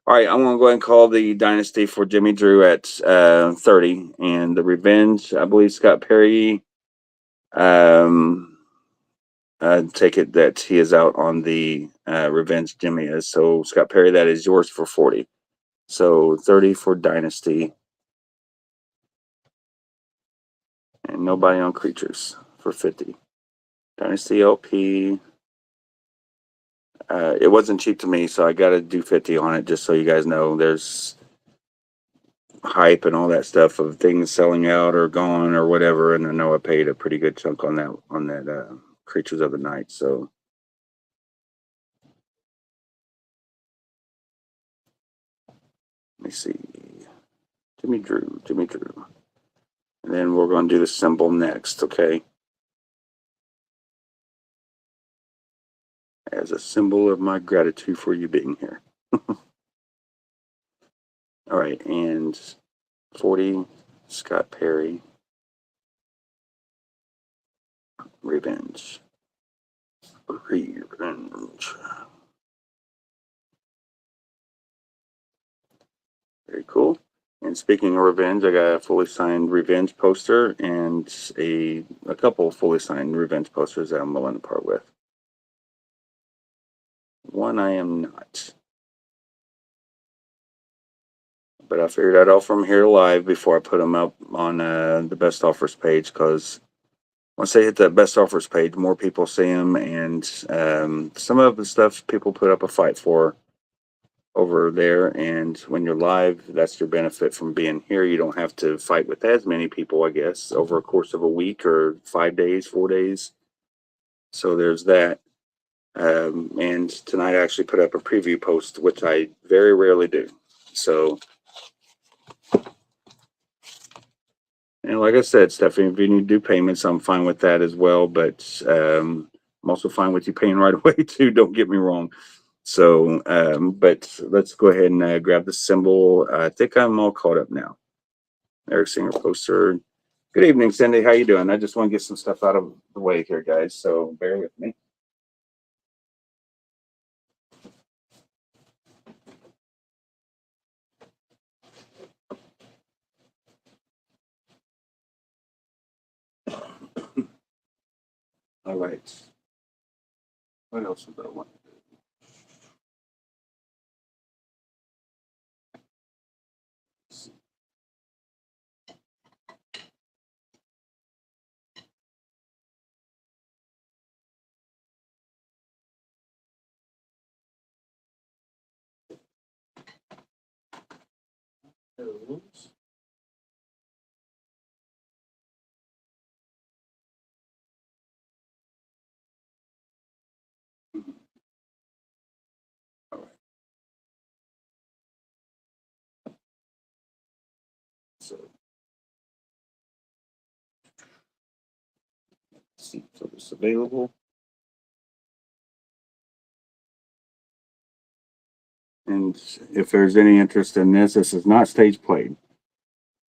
all right, I'm gonna go ahead and call the Dynasty for Jimmy Drew at 30, and the Revenge. I believe Scott Perry. Take it that he is out on the Revenge. Jimmy is. So Scott Perry, that is yours for 40. So 30 for Dynasty. And nobody on creatures for 50. Dynasty LP. It wasn't cheap to me, so I got to do 50 on it just so you guys know. There's hype and all that stuff of things selling out or gone or whatever, and I know I paid a pretty good chunk on that Creatures of the Night. So let me see. Jimmy Drew. And then we're going to do the symbol next, okay? As a symbol of my gratitude for you being here. All right, and 40, Scott Perry. Revenge. Very cool. And speaking of revenge, I got a fully signed Revenge poster and a couple fully signed Revenge posters that I'm willing to part with. One I am not. But I figured I'd offer them here live before I put them up on the best offers page, because once they hit that best offers page, more people see them, and some of the stuff people put up a fight for over there, and when you're live, that's your benefit from being here. You don't have to fight with as many people, I guess, over a course of a week or 5 days, 4 days. So there's that. And tonight I actually put up a preview post, which I very rarely do. So, and like I said, Stephanie, if you need to do payments, I'm fine with that as well. But I'm also fine with you paying right away too. Don't get me wrong. So, but let's go ahead and grab the symbol. I think I'm all caught up now. Eric Singer poster. Good evening, Cindy. How you doing? I just want to get some stuff out of the way here, guys. So bear with me. All right. What else would I want to do? Those. All right. So, let's see if it's available. And if there's any interest in this, this is not stage played,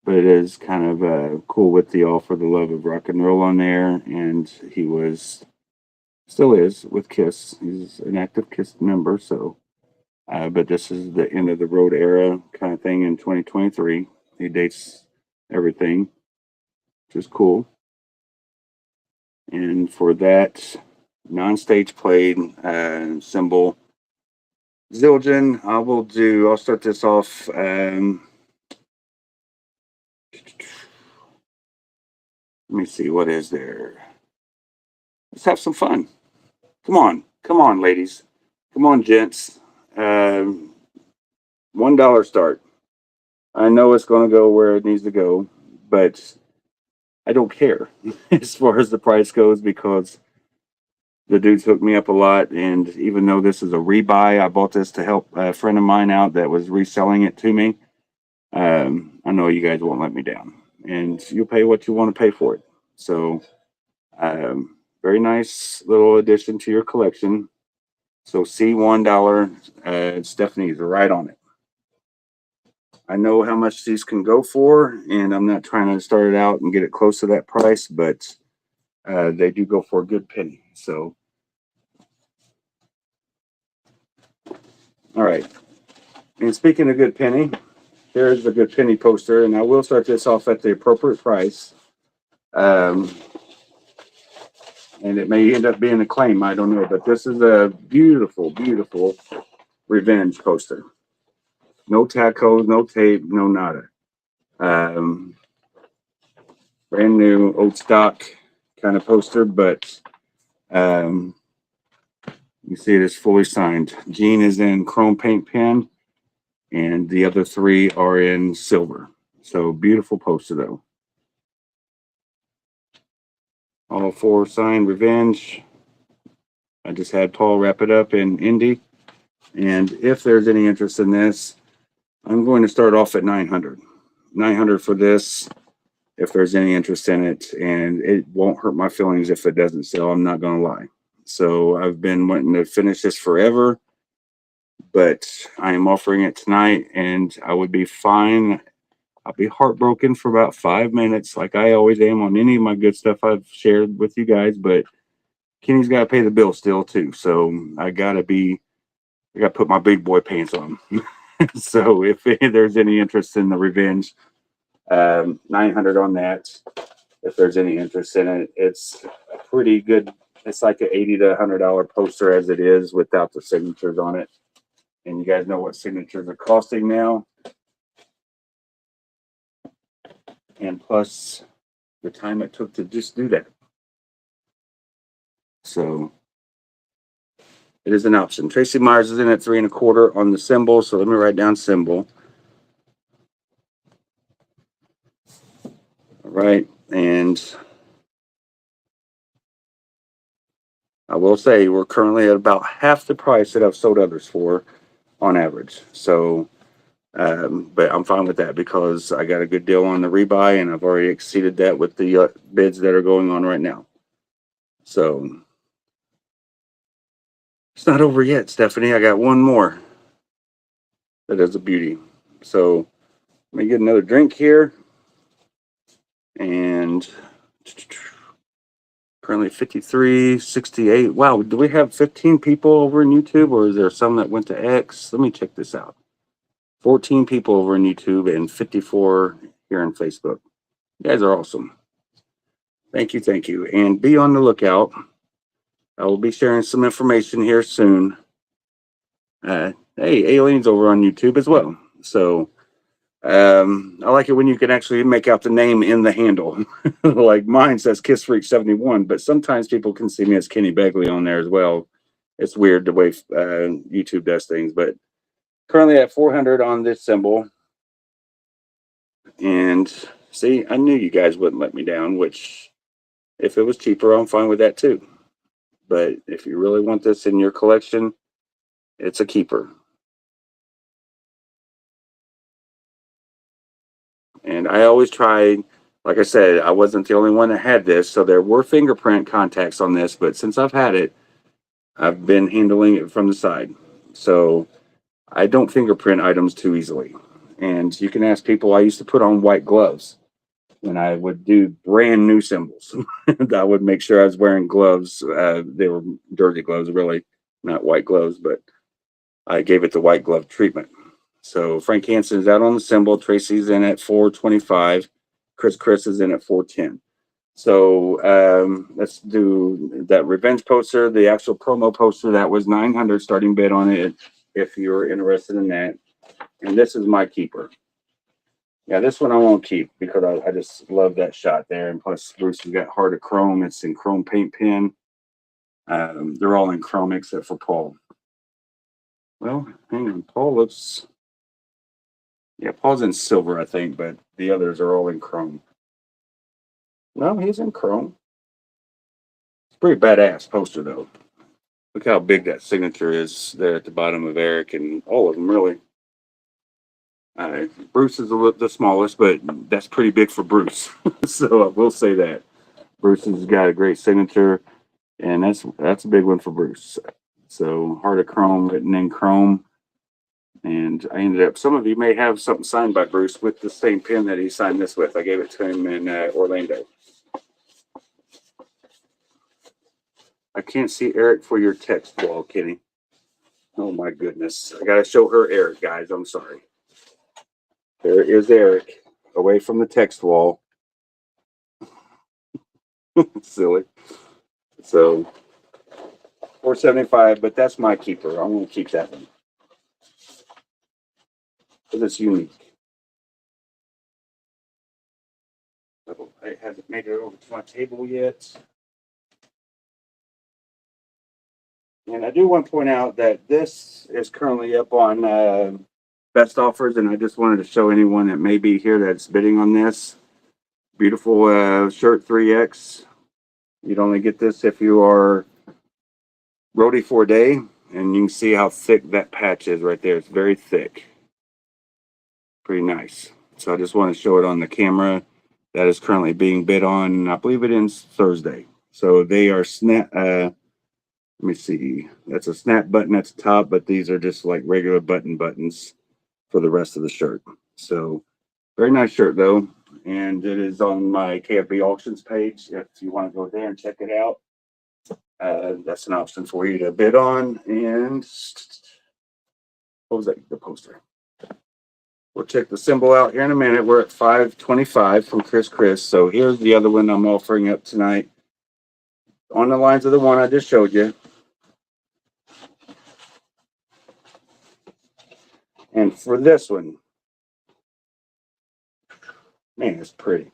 but it is kind of cool with the All for the Love of Rock and Roll on there. And he still is with Kiss. He's an active Kiss member. So, but this is the end of the road era kind of thing in 2023. He dates everything, which is cool. And for that non-stage played symbol, Zildjian, I'll start this off. Let me see, what is there? Let's have some fun. Come on, ladies. Come on, gents. $1 start. I know it's going to go where it needs to go, but I don't care as far as the price goes, because the dudes hooked me up a lot, and even though this is a rebuy, I bought this to help a friend of mine out that was reselling it to me. I know you guys won't let me down, and you'll pay what you want to pay for it. So, very nice little addition to your collection. So $1, Stephanie's right on it. I know how much these can go for, and I'm not trying to start it out and get it close to that price, but they do go for a good penny. So, all right. And speaking of good penny, here's the good penny poster, and I will start this off at the appropriate price. And it may end up being a claim, I don't know, but this is a beautiful, beautiful Revenge poster. No tacos, no tape, no nada. brand new old stock kind of poster, but you see it is fully signed. Gene is in chrome paint pen, and the other three are in silver. So beautiful poster though. All four signed Revenge. I just had Paul wrap it up in Indy. And if there's any interest in this, I'm going to start off at 900. 900 for this, if there's any interest in it. And it won't hurt my feelings if it doesn't sell. I'm not going to lie. So I've been wanting to finish this forever, but I am offering it tonight, and I would be fine. I'll be heartbroken for about 5 minutes, like I always am on any of my good stuff I've shared with you guys, but Kenny's got to pay the bill still too. So I got to put my big boy pants on. So if there's any interest in the Revenge, 900 on that. If there's any interest in it, it's a pretty good. It's like an $80 to $100 poster as it is without the signatures on it. And you guys know what signatures are costing now. And plus the time it took to just do that. So it is an option. Tracy Myers is in at 3 1/4 on the symbol. So let me write down symbol. All right. And I will say we're currently at about half the price that I've sold others for on average. So, but I'm fine with that because I got a good deal on the rebuy, and I've already exceeded that with the bids that are going on right now. So it's not over yet, Stephanie. I got one more. That is a beauty. So let me get another drink here. And currently 53:68. Wow, do we have 15 people over in YouTube, or is there some that went to X? Let me check this out. 14 people over in YouTube and 54 here on Facebook. You guys are awesome. Thank you, thank you. And be on the lookout. I will be sharing some information here soon. Hey, Aileen's over on YouTube as well. So I like it when you can actually make out the name in the handle. Like mine says Kiss Freak 71, but sometimes people can see me as Kenny Begley on there as well. It's weird the way YouTube does things, but currently at 400 on this symbol. And see, I knew you guys wouldn't let me down, which if it was cheaper, I'm fine with that too. But if you really want this in your collection, it's a keeper. And I always try, like I said, I wasn't the only one that had this. So there were fingerprint contacts on this, but since I've had it, I've been handling it from the side. So I don't fingerprint items too easily. And you can ask people, I used to put on white gloves when I would do brand new symbols. I would make sure I was wearing gloves. They were dirty gloves, really, not white gloves, but I gave it the white glove treatment. So Frank Hansen is out on the symbol. Tracy's in at 425. Chris is in at 410. So let's do that Revenge poster, the actual promo poster. That was 900 starting bid on it if you're interested in that. And this is my keeper. Yeah, this one I won't keep because I just love that shot there. And plus Bruce has got Heart of Chrome. It's in chrome paint pen. They're all in chrome except for Paul. Well, hang on. Paul looks... Yeah, Paul's in silver, I think, but the others are all in chrome. No, he's in chrome. It's a pretty badass poster, though. Look how big that signature is there at the bottom of Eric and all of them, really. Bruce is the smallest, but that's pretty big for Bruce. So I will say that. Bruce has got a great signature, and that's a big one for Bruce. So Heart of Chrome written in chrome. And I ended up, some of you may have something signed by Bruce with the same pen that he signed this with. I gave it to him in Orlando. I can't see Eric for your text wall, Kenny. Oh my goodness. I got to show her Eric, guys. I'm sorry. There is Eric away from the text wall. Silly. So 475, but that's my keeper. I'm going to keep that one. Because it's unique. So It hasn't made it over to my table yet. And I do want to point out that this is currently up on best offers, and I just wanted to show anyone that may be here that's bidding on this. Beautiful shirt 3X. You'd only get this if you are roadie for a day, and you can see how thick that patch is right there. It's very thick. Pretty nice. So I just want to show it on the camera. That is currently being bid on. I believe it ends Thursday. So they are snap. Let me see. That's a snap button at the top, but these are just like regular buttons for the rest of the shirt. So very nice shirt though. And it is on my KFB auctions page. If you want to go there and check it out, that's an option for you to bid on. And what was that? The poster. We'll check the symbol out here in a minute. We're at $525 from Chris. So here's the other one I'm offering up tonight. On the lines of the one I just showed you. And for this one, man, it's pretty.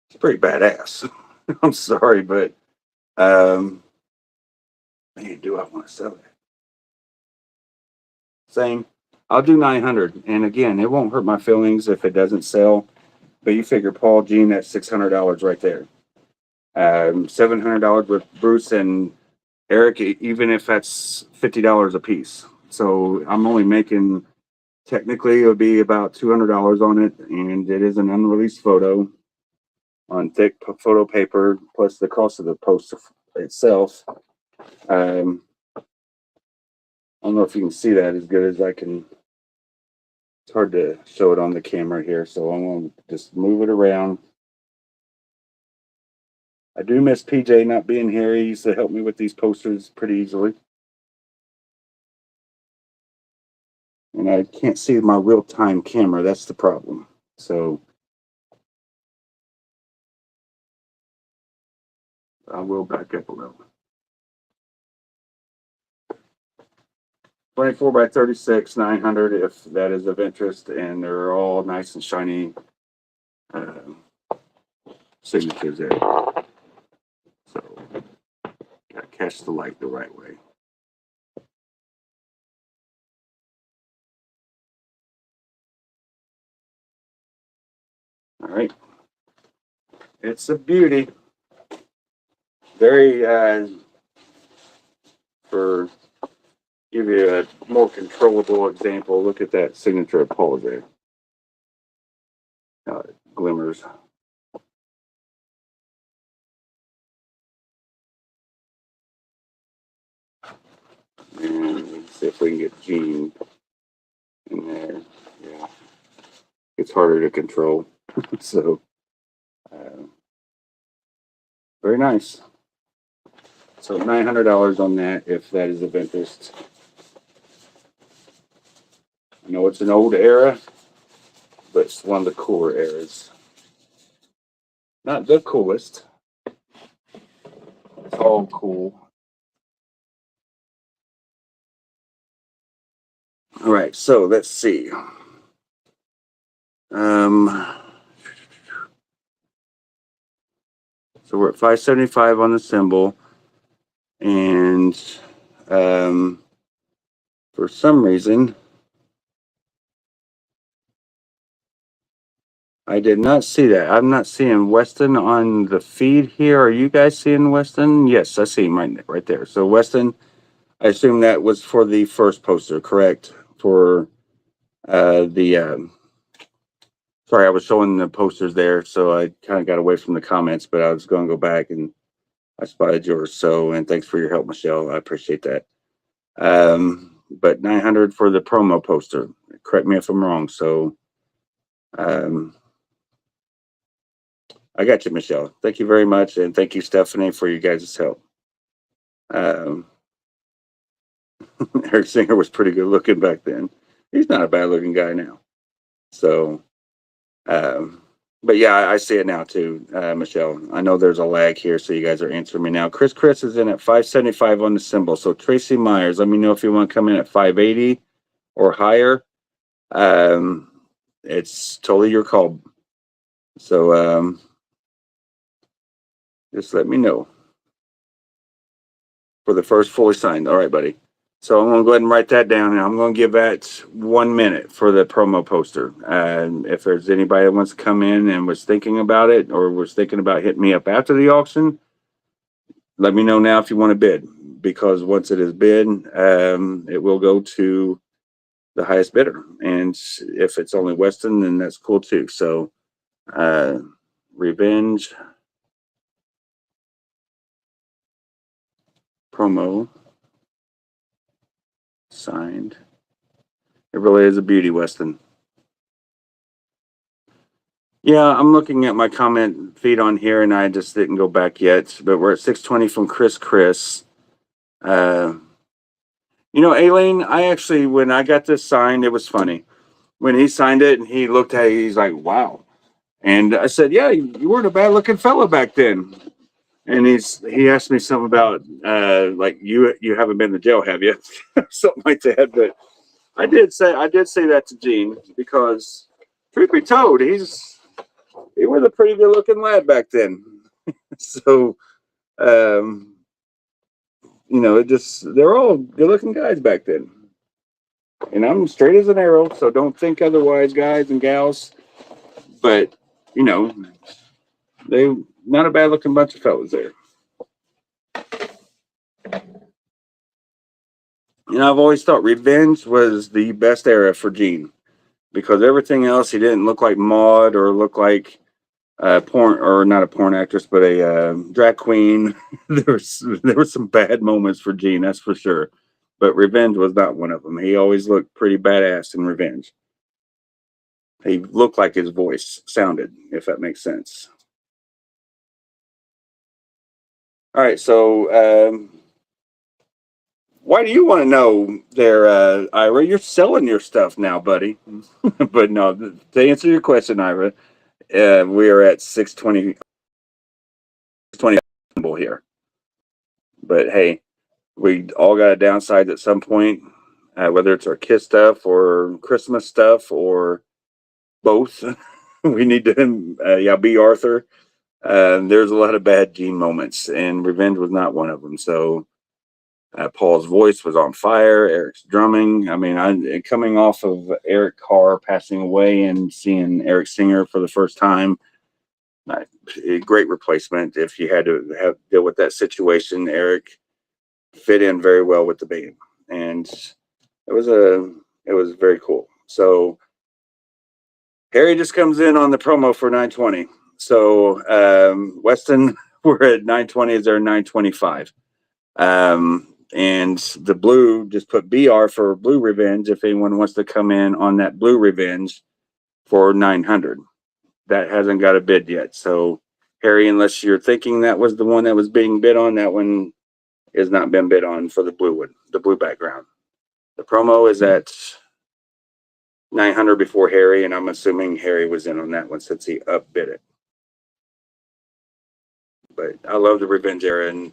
It's pretty badass. I'm sorry, but man, do I want to sell it? Same. I'll do 900, and again, it won't hurt my feelings if it doesn't sell. But you figure Paul Jean, that's $600 right there. $700 with Bruce and Eric, even if that's $50 a piece. So I'm only making, technically it would be about $200 on it, and it is an unreleased photo on thick photo paper, plus the cost of the poster itself. I don't know if you can see that as good as I can. It's hard to show it on the camera here, so I'm going to just move it around. I do miss PJ not being here. He used to help me with these posters pretty easily. And I can't see my real-time camera. That's the problem. So I will back up a little. 24 by 36, 900 if that is of interest, and they're all nice and shiny signatures there. So gotta catch the light the right way. All right, it's a beauty. Very for give you a more controllable example. Look at that signature of Paul there. How it glimmers. And let's see if we can get Gene in there. Yeah, it's harder to control. So very nice. So $900 on that if that is of interest. I know it's an old era, but it's one of the cooler eras. Not the coolest. It's all cool. All right, so let's see. So we're at 575 on the symbol, and for some reason I did not see that. I'm not seeing Weston on the feed here. Are you guys seeing Weston? Yes, I see him right there. So Weston, I assume that was for the first poster, correct? For sorry, I was showing the posters there, so I kind of got away from the comments, but I was going to go back and I spotted yours. So, and thanks for your help, Michelle. I appreciate that. But 900 for the promo poster. Correct me if I'm wrong. So, I got you, Michelle. Thank you very much. And thank you, Stephanie, for you guys' help. Eric Singer was pretty good looking back then. He's not a bad looking guy now. So, but yeah, I see it now too, Michelle. I know there's a lag here, so you guys are answering me now. Chris is in at 575 on the symbol. So Tracy Myers, let me know if you want to come in at 580 or higher, it's totally your call. So just let me know for the first fully signed. All right, buddy. So I'm going to go ahead and write that down, and I'm going to give that 1 minute for the promo poster. And if there's anybody that wants to come in and was thinking about it, or was thinking about hitting me up after the auction, let me know now if you want to bid, because once it is bid, it will go to the highest bidder. And if it's only Weston, then that's cool too. So Revenge promo signed. It really is a beauty, Weston. Yeah, I'm looking at my comment feed on here, and I just didn't go back yet. But we're at 620 from Chris. You know, Aileen, I actually, when I got this signed, it was funny. When he signed it and he looked at it, he's like, wow. And I said, yeah, you weren't a bad looking fella back then. And he asked me something about like you haven't been to jail, have you? Something like that. But I did say that to Gene, because truth be told, he was a pretty good looking lad back then. So you know, they're all good looking guys back then. And I'm straight as an arrow, so don't think otherwise, guys and gals. But, you know, they not a bad looking bunch of fellas there. You know, I've always thought Revenge was the best era for Gene, because everything else, he didn't look like Maude or look like porn, or not a porn actress, but a drag queen. there were some bad moments for Gene, that's for sure. But Revenge was not one of them. He always looked pretty badass in Revenge. He looked like his voice sounded, if that makes sense. All right, so why do you want to know there, Ira? You're selling your stuff now, buddy. But no, to answer your question, Ira, we are at 620 here. But hey, we all got a downside at some point, whether it's our KISS stuff or Christmas stuff or both. We need to, be Arthur. There's a lot of bad Gene moments, and Revenge was not one of them. So Paul's voice was on fire. Eric's drumming. I mean, coming off of Eric Carr passing away and seeing Eric Singer for the first time, a great replacement. If you had to deal with that situation, Eric fit in very well with the band, and it was very cool. So Harry just comes in on the promo for 920. So Weston, we're at 920. Is there 925? And the blue, just put BR for Blue Revenge if anyone wants to come in on that Blue Revenge for 900. That hasn't got a bid yet. So Harry, unless you're thinking that was the one that was being bid on, that one has not been bid on for the blue one, the blue background. The promo is at 900 before Harry, and I'm assuming Harry was in on that one since he upbid it. But I love the Revenge era, and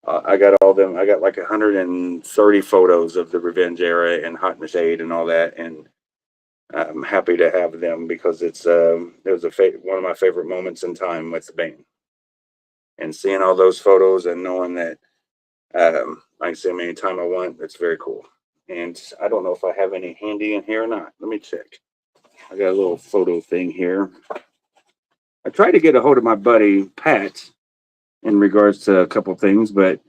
I got all them. I got like 130 photos of the Revenge era and Hot in the Shade and all that, and I'm happy to have them because it was one of my favorite moments in time with the band. And seeing all those photos and knowing that I can see them anytime I want, it's very cool. And I don't know if I have any handy in here or not. Let me check. I got a little photo thing here. I tried to get a hold of my buddy Pat in regards to a couple things, but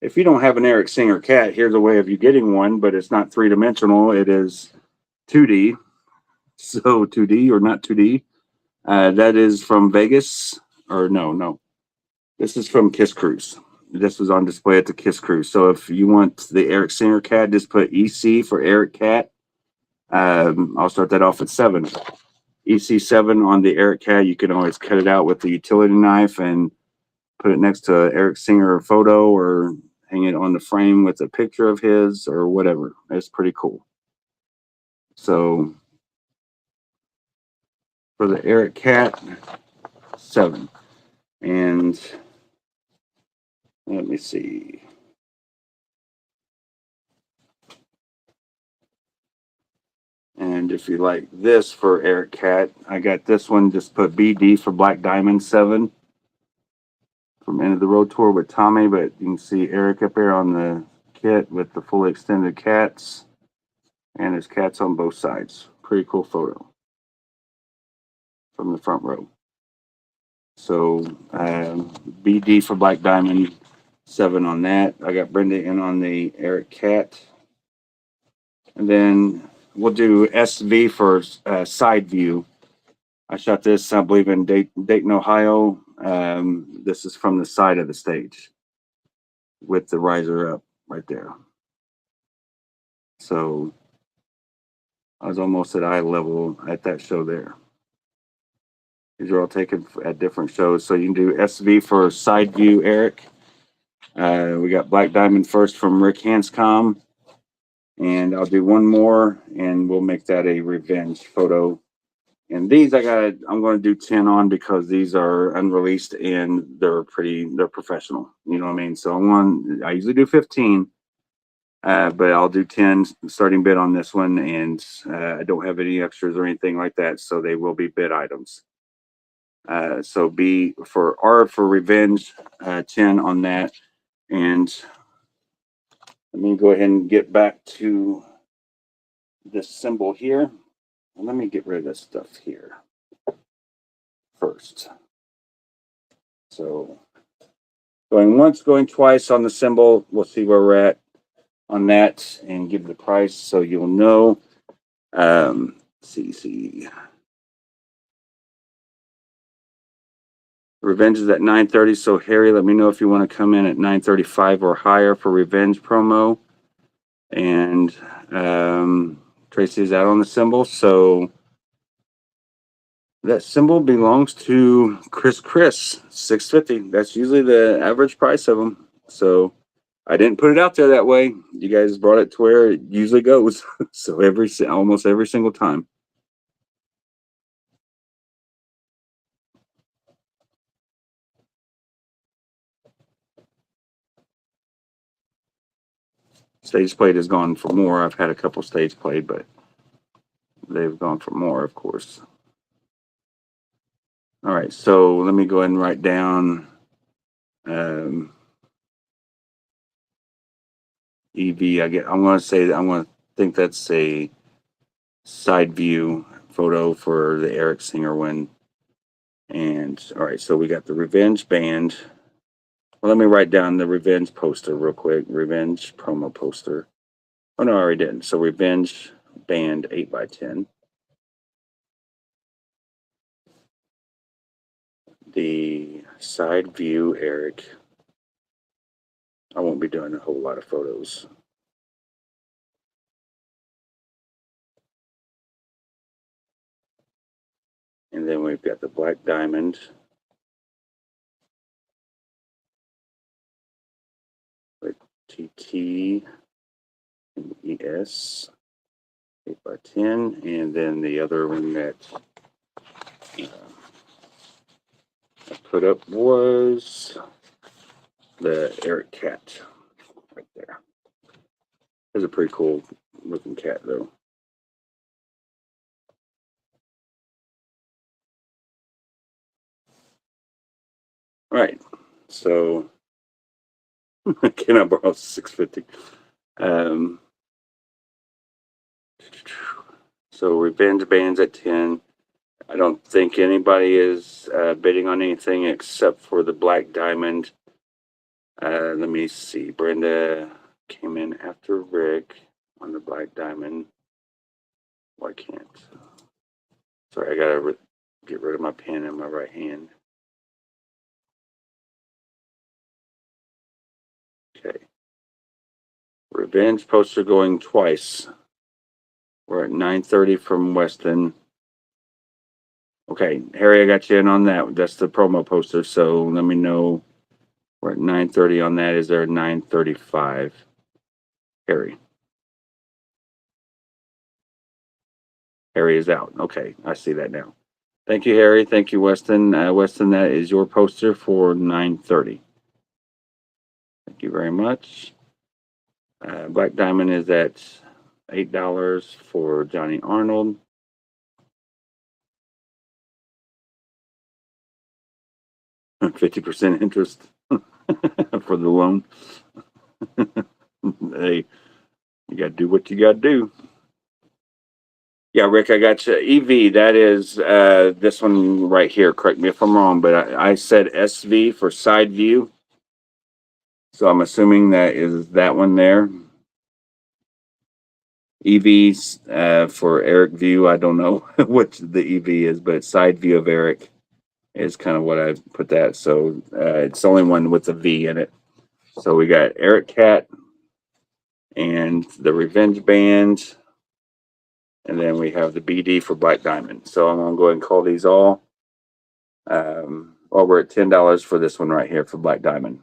if you don't have an Eric Singer cat, here's a way of you getting one, but it's not 3-dimensional. It is 2D. So 2D or not 2D. That is from Vegas, or no. This is from Kiss Cruise. This was on display at the Kiss Cruise. So if you want the Eric Singer cat, just put EC for Eric Cat. I'll start that off at 7. EC7 on the Eric Cat. You can always cut it out with the utility knife and put it next to an Eric Singer photo, or hang it on the frame with a picture of his or whatever. It's pretty cool. So for the Eric Cat, 7. And let me see. And if you like this for Eric Cat, I got this one. Just put BD for Black Diamond 7 from End of the Road Tour with Tommy. But you can see Eric up there on the kit with the fully extended cats. And there's cats on both sides. Pretty cool photo from the front row. So BD for Black Diamond 7 on that. I got Brenda in on the Eric Cat. And then we'll do SV for side view. I shot this, I believe, in Dayton, Ohio. This is from the side of the stage with the riser up right there. So I was almost at eye level at that show there. These are all taken at different shows. So you can do SV for side view, Eric. We got Black Diamond first from Rick Hanscom. And I'll do one more and we'll make that a revenge photo. And these I'm going to do 10 on because these are unreleased and they're professional. You know what I mean? So I usually do 15, but I'll do 10 starting bid on this one. And I don't have any extras or anything like that. So they will be bid items. So B for R for revenge, 10 on that. And let me go ahead and get back to this symbol here. And let me get rid of this stuff here first. So going once, going twice on the symbol. We'll see where we're at on that and give the price so you'll know. CC. Revenge is at 9:30. So Harry, let me know if you want to come in at 9:35 or higher for Revenge promo. And Tracy's out on the symbol. So that symbol belongs to Chris, $650. That's usually the average price of them. So I didn't put it out there that way. You guys brought it to where it usually goes. So almost every single time. Stage played has gone for more. I've had a couple stage played, but they've gone for more, of course. All right, so let me go ahead and write down EV. I'm going to think that's a side view photo for the Eric Singer one. And all right, so we got the Revenge band. Well, let me write down the Revenge poster real quick. Revenge promo poster. Oh, no, I already did. So Revenge band 8x10. The side view, Eric. I won't be doing a whole lot of photos. And then we've got the Black Diamond. TT and ES 8x10, and then the other one that I put up was the Eric Cat right there. It's a pretty cool looking cat though. All right, so can I borrow $650? So Revenge bands at 10. I don't think anybody is bidding on anything except for the Black Diamond. Let me see. Brenda came in after Rick on the Black Diamond. Why can't? Sorry, I gotta get rid of my pen in my right hand. Okay. Revenge poster going twice. We're at 9:30 from Weston. Okay, Harry, I got you in on that. That's the promo poster. So let me know. We're at 9:30 on that. Is there a 9:35? Harry. Harry is out. Okay, I see that now. Thank you, Harry. Thank you, Weston. Weston, that is your poster for 9:30. Thank you very much. Black Diamond is at $8 for Johnny Arnold. And 50% interest for the loan. Hey, you got to do what you got to do. Yeah, Rick, I got you. EV, that is this one right here. Correct me if I'm wrong, but I said SV for side view. So I'm assuming that is that one there. EVs for Eric View. I don't know what the EV is, but side view of Eric is kind of what I put that. So it's the only one with a V in it. So we got Eric Cat and the Revenge Band. And then we have the BD for Black Diamond. So I'm going to go ahead and call these all. We're at $10 for this one right here for Black Diamond.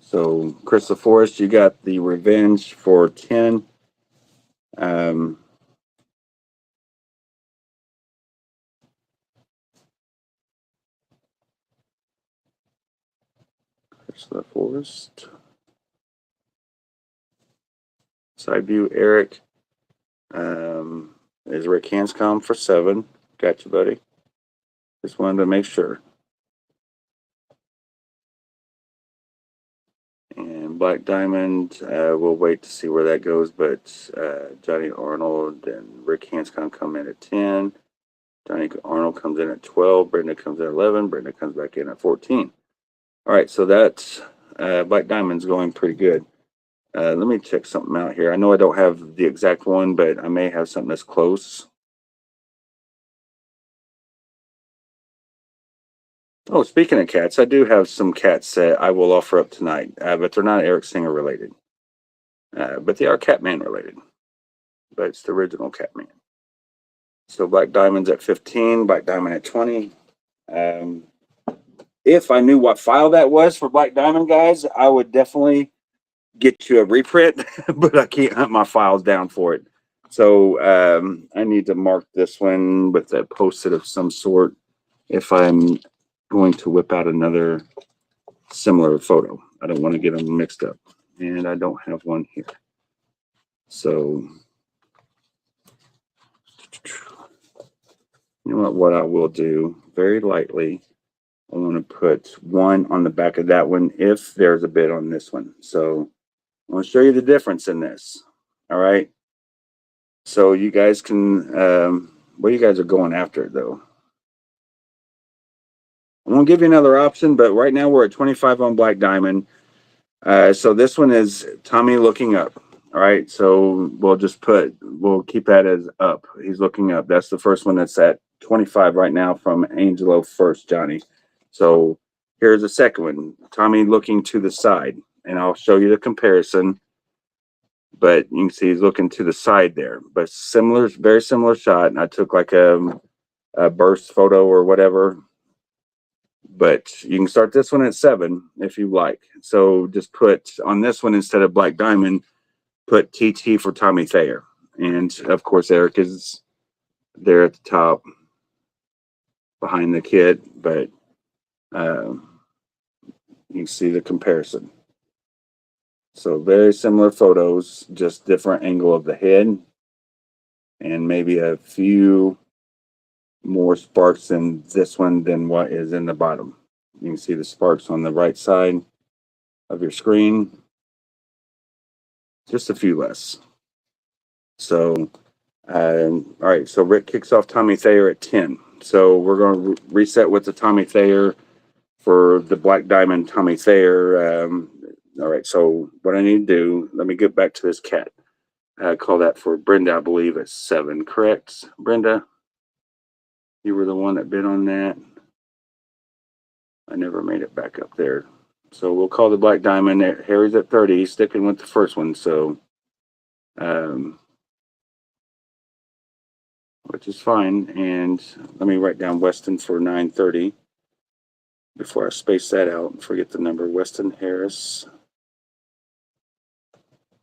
So Crystal Forest, you got the Revenge for 10. Crystal Forest. Side view, Eric. Is Rick Hanscom for 7. Got you, buddy. Just wanted to make sure. And Black Diamond, we'll wait to see where that goes, but Johnny Arnold and Rick Hanscom come in at 10. Johnny Arnold comes in at 12. Brenda comes at 11. Brenda comes back in at 14. All right, so that's Black Diamond's going pretty good. Let me check something out here. I know I don't have the exact one, but I may have something that's close. Oh, speaking of cats, I do have some cats that I will offer up tonight, but they're not Eric Singer related. But they are Catman related. But it's the original Catman. So Black Diamond's at 15, Black Diamond at 20. If I knew what file that was for Black Diamond, guys, I would definitely get you a reprint, but I can't hunt my files down for it. So I need to mark this one with a post-it of some sort if I'm going to whip out another similar photo. I don't want to get them mixed up, and I don't have one here. So you know what I will do very lightly, I want to put 1 on the back of that one if there's a bit on this one. So I want to show you the difference in this. All right. So you guys can, well, you guys are going after it though. I'm going to give you another option, but right now we're at 25 on Black Diamond. So this one is Tommy looking up. All right. So we'll keep that as up. He's looking up. That's the first one that's at 25 right now from Angelo First, Johnny. So here's the second one, Tommy looking to the side. And I'll show you the comparison, but you can see he's looking to the side there, but similar, very similar shot. And I took like a burst photo or whatever, but you can start this one at 7 if you like. So just put on this one, instead of Black Diamond, put TT for Tommy Thayer. And of course, Eric is there at the top behind the kid, but you can see the comparison. So very similar photos, just different angle of the head and maybe a few more sparks in this one than what is in the bottom. You can see the sparks on the right side of your screen, just a few less. So, all right, so Rick kicks off Tommy Thayer at 10. So we're going to reset with the Tommy Thayer for the Black Diamond Tommy Thayer. All right, so what I need to do, let me get back to this cat. Call that for Brenda, I believe, at 7, correct? Brenda, you were the one that bid on that. I never made it back up there. So we'll call the Black Diamond. Harry's at 30, sticking with the first one. So, which is fine. And let me write down Weston for 930 before I space that out and forget the number. Weston Harris.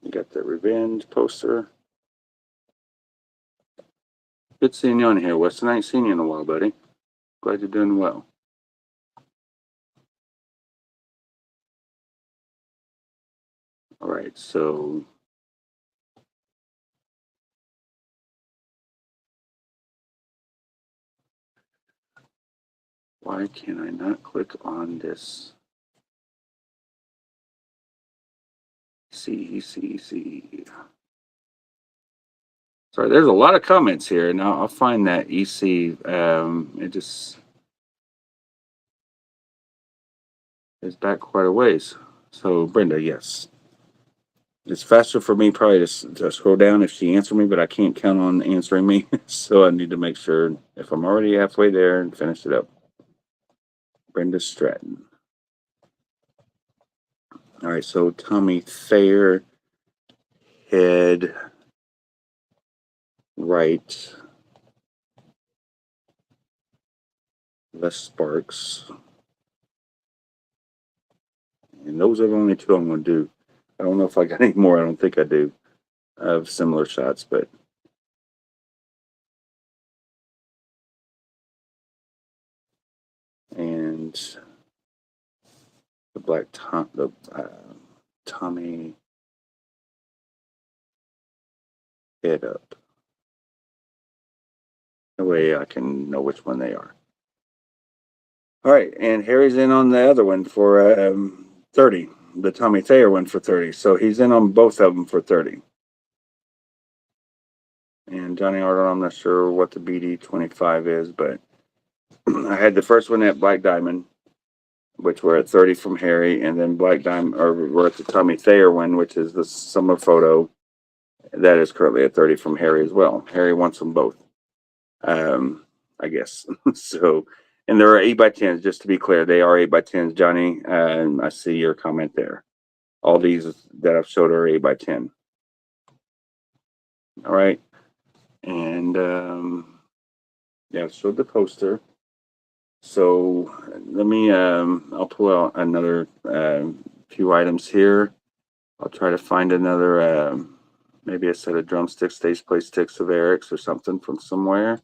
You got the Revenge poster. Good seeing you on here, Weston. I ain't seen you in a while, buddy. Glad you're doing well. All right, so why can I not click on this? See. Sorry, there's a lot of comments here, and I'll find that EC. It just is back quite a ways. So Brenda, yes, it's faster for me probably to scroll down if she answers me, but I can't count on answering me, so I need to make sure if I'm already halfway there and finish it up. Brenda Stratton. All right, so Tommy Thayer, head right, Les Sparks. And those are the only two I'm going to do. I don't know if I got any more. I don't think I do of similar shots, but and the Tommy head up. That way I can know which one they are. All right, and Harry's in on the other one for 30. The Tommy Thayer one for 30. So he's in on both of them for 30. And Johnny Arnold, I'm not sure what the BD25 is, but I had the first one at Black Diamond, which were at 30 from Harry, and then Black Diamond, or we're at the Tommy Thayer one, which is the summer photo. That is currently at 30 from Harry as well. Harry wants them both, I guess. So, and there are 8x10s, just to be clear. They are 8x10s, Johnny. I see your comment there. All these that I've showed are 8x10. All right. And, yeah, I showed the poster. So let me, I'll pull out another few items here. I'll try to find another, maybe a set of drumsticks, stage play sticks of Eric's or something from somewhere.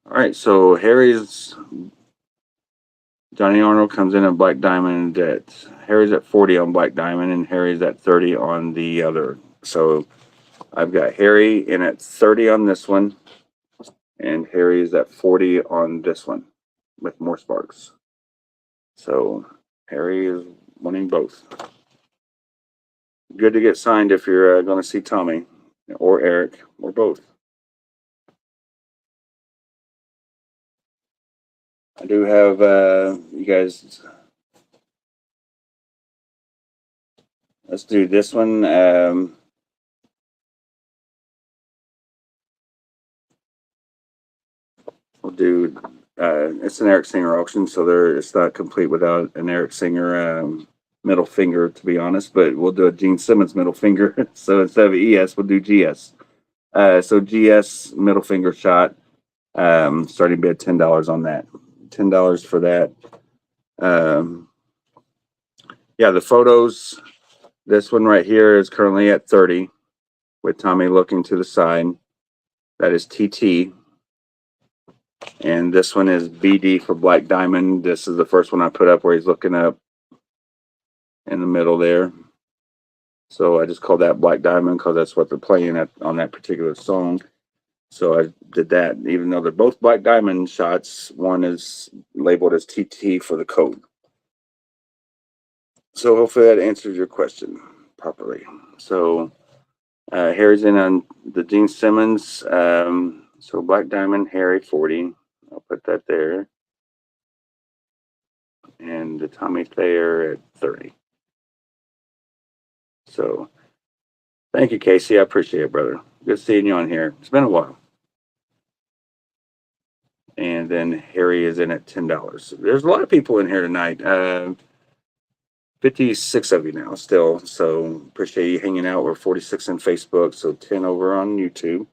All right, so Harry's, Johnny Arnold comes in at Black Diamond Harry's at 40 on Black Diamond and Harry's at 30 on the other. So I've got Harry in at 30 on this one and Harry is at 40 on this one with more sparks. So Harry is winning both. Good to get signed if you're going to see Tommy or Eric or both. I do have you guys. Let's do this one. We'll do. It's an Eric Singer auction, so it's not complete without an Eric Singer middle finger, to be honest. But we'll do a Gene Simmons middle finger. So instead of ES, we'll do GS. So GS middle finger shot. Starting bid $10 on that. $10 for that. Yeah, the photos. This one right here is currently at 30 with Tommy looking to the side. That is TT. And this one is BD for Black Diamond. This is the first one I put up where he's looking up in the middle there. So I just called that Black Diamond because that's what they're playing on that particular song. So I did that, even though they're both Black Diamond shots. One is labeled as TT for the code. So hopefully that answers your question properly. So Harry's in on the Gene Simmons. So Black Diamond, Harry, 40. I'll put that there. And the Tommy Thayer at 30. So thank you, Casey. I appreciate it, brother. Good seeing you on here. It's been a while. And then Harry is in at $10. There's a lot of people in here tonight. 56 of you now still. So appreciate you hanging out. We're 46 on Facebook, so 10 over on YouTube.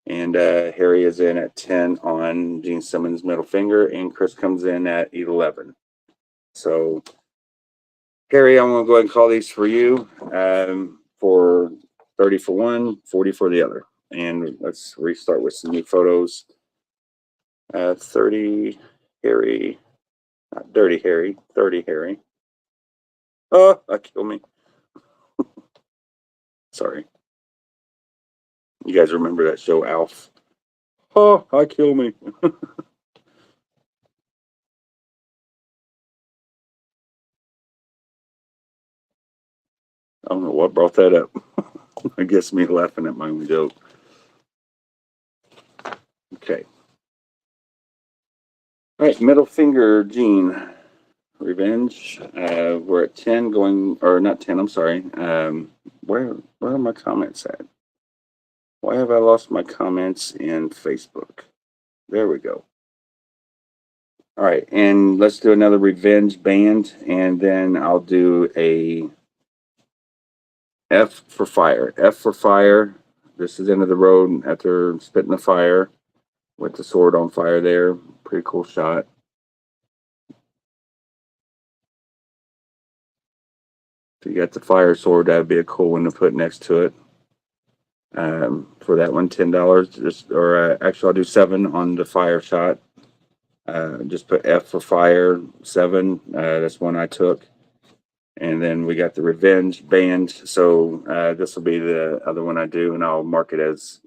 And Harry is in at 10 on Gene Simmons middle finger, and Chris comes in at 11. So Harry, I'm going to go ahead and call these for you for 30 for one, 40 for the other. And let's restart with some new photos. 30 Harry, not Dirty Harry, 30 Harry. Oh, that killed me. Sorry. You guys remember that show, Alf? Oh, I kill me. I don't know what brought that up. I guess me laughing at my own joke. Okay. All right, middle finger Gene. Revenge. We're at 10 going, or not 10, I'm sorry. Where are my comments at? Why have I lost my comments in Facebook? There we go. All right, and let's do another revenge band, and then I'll do a F for fire. F for fire. This is End of the Road after spitting the fire with the sword on fire there. Pretty cool shot. If you got the fire sword, that'd be a cool one to put next to it. For that one, $10. Just or actually, I'll do 7 on the fire shot. Just put F for fire 7. That's one I took. And then we got the revenge band. So this will be the other one I do, and I'll mark it as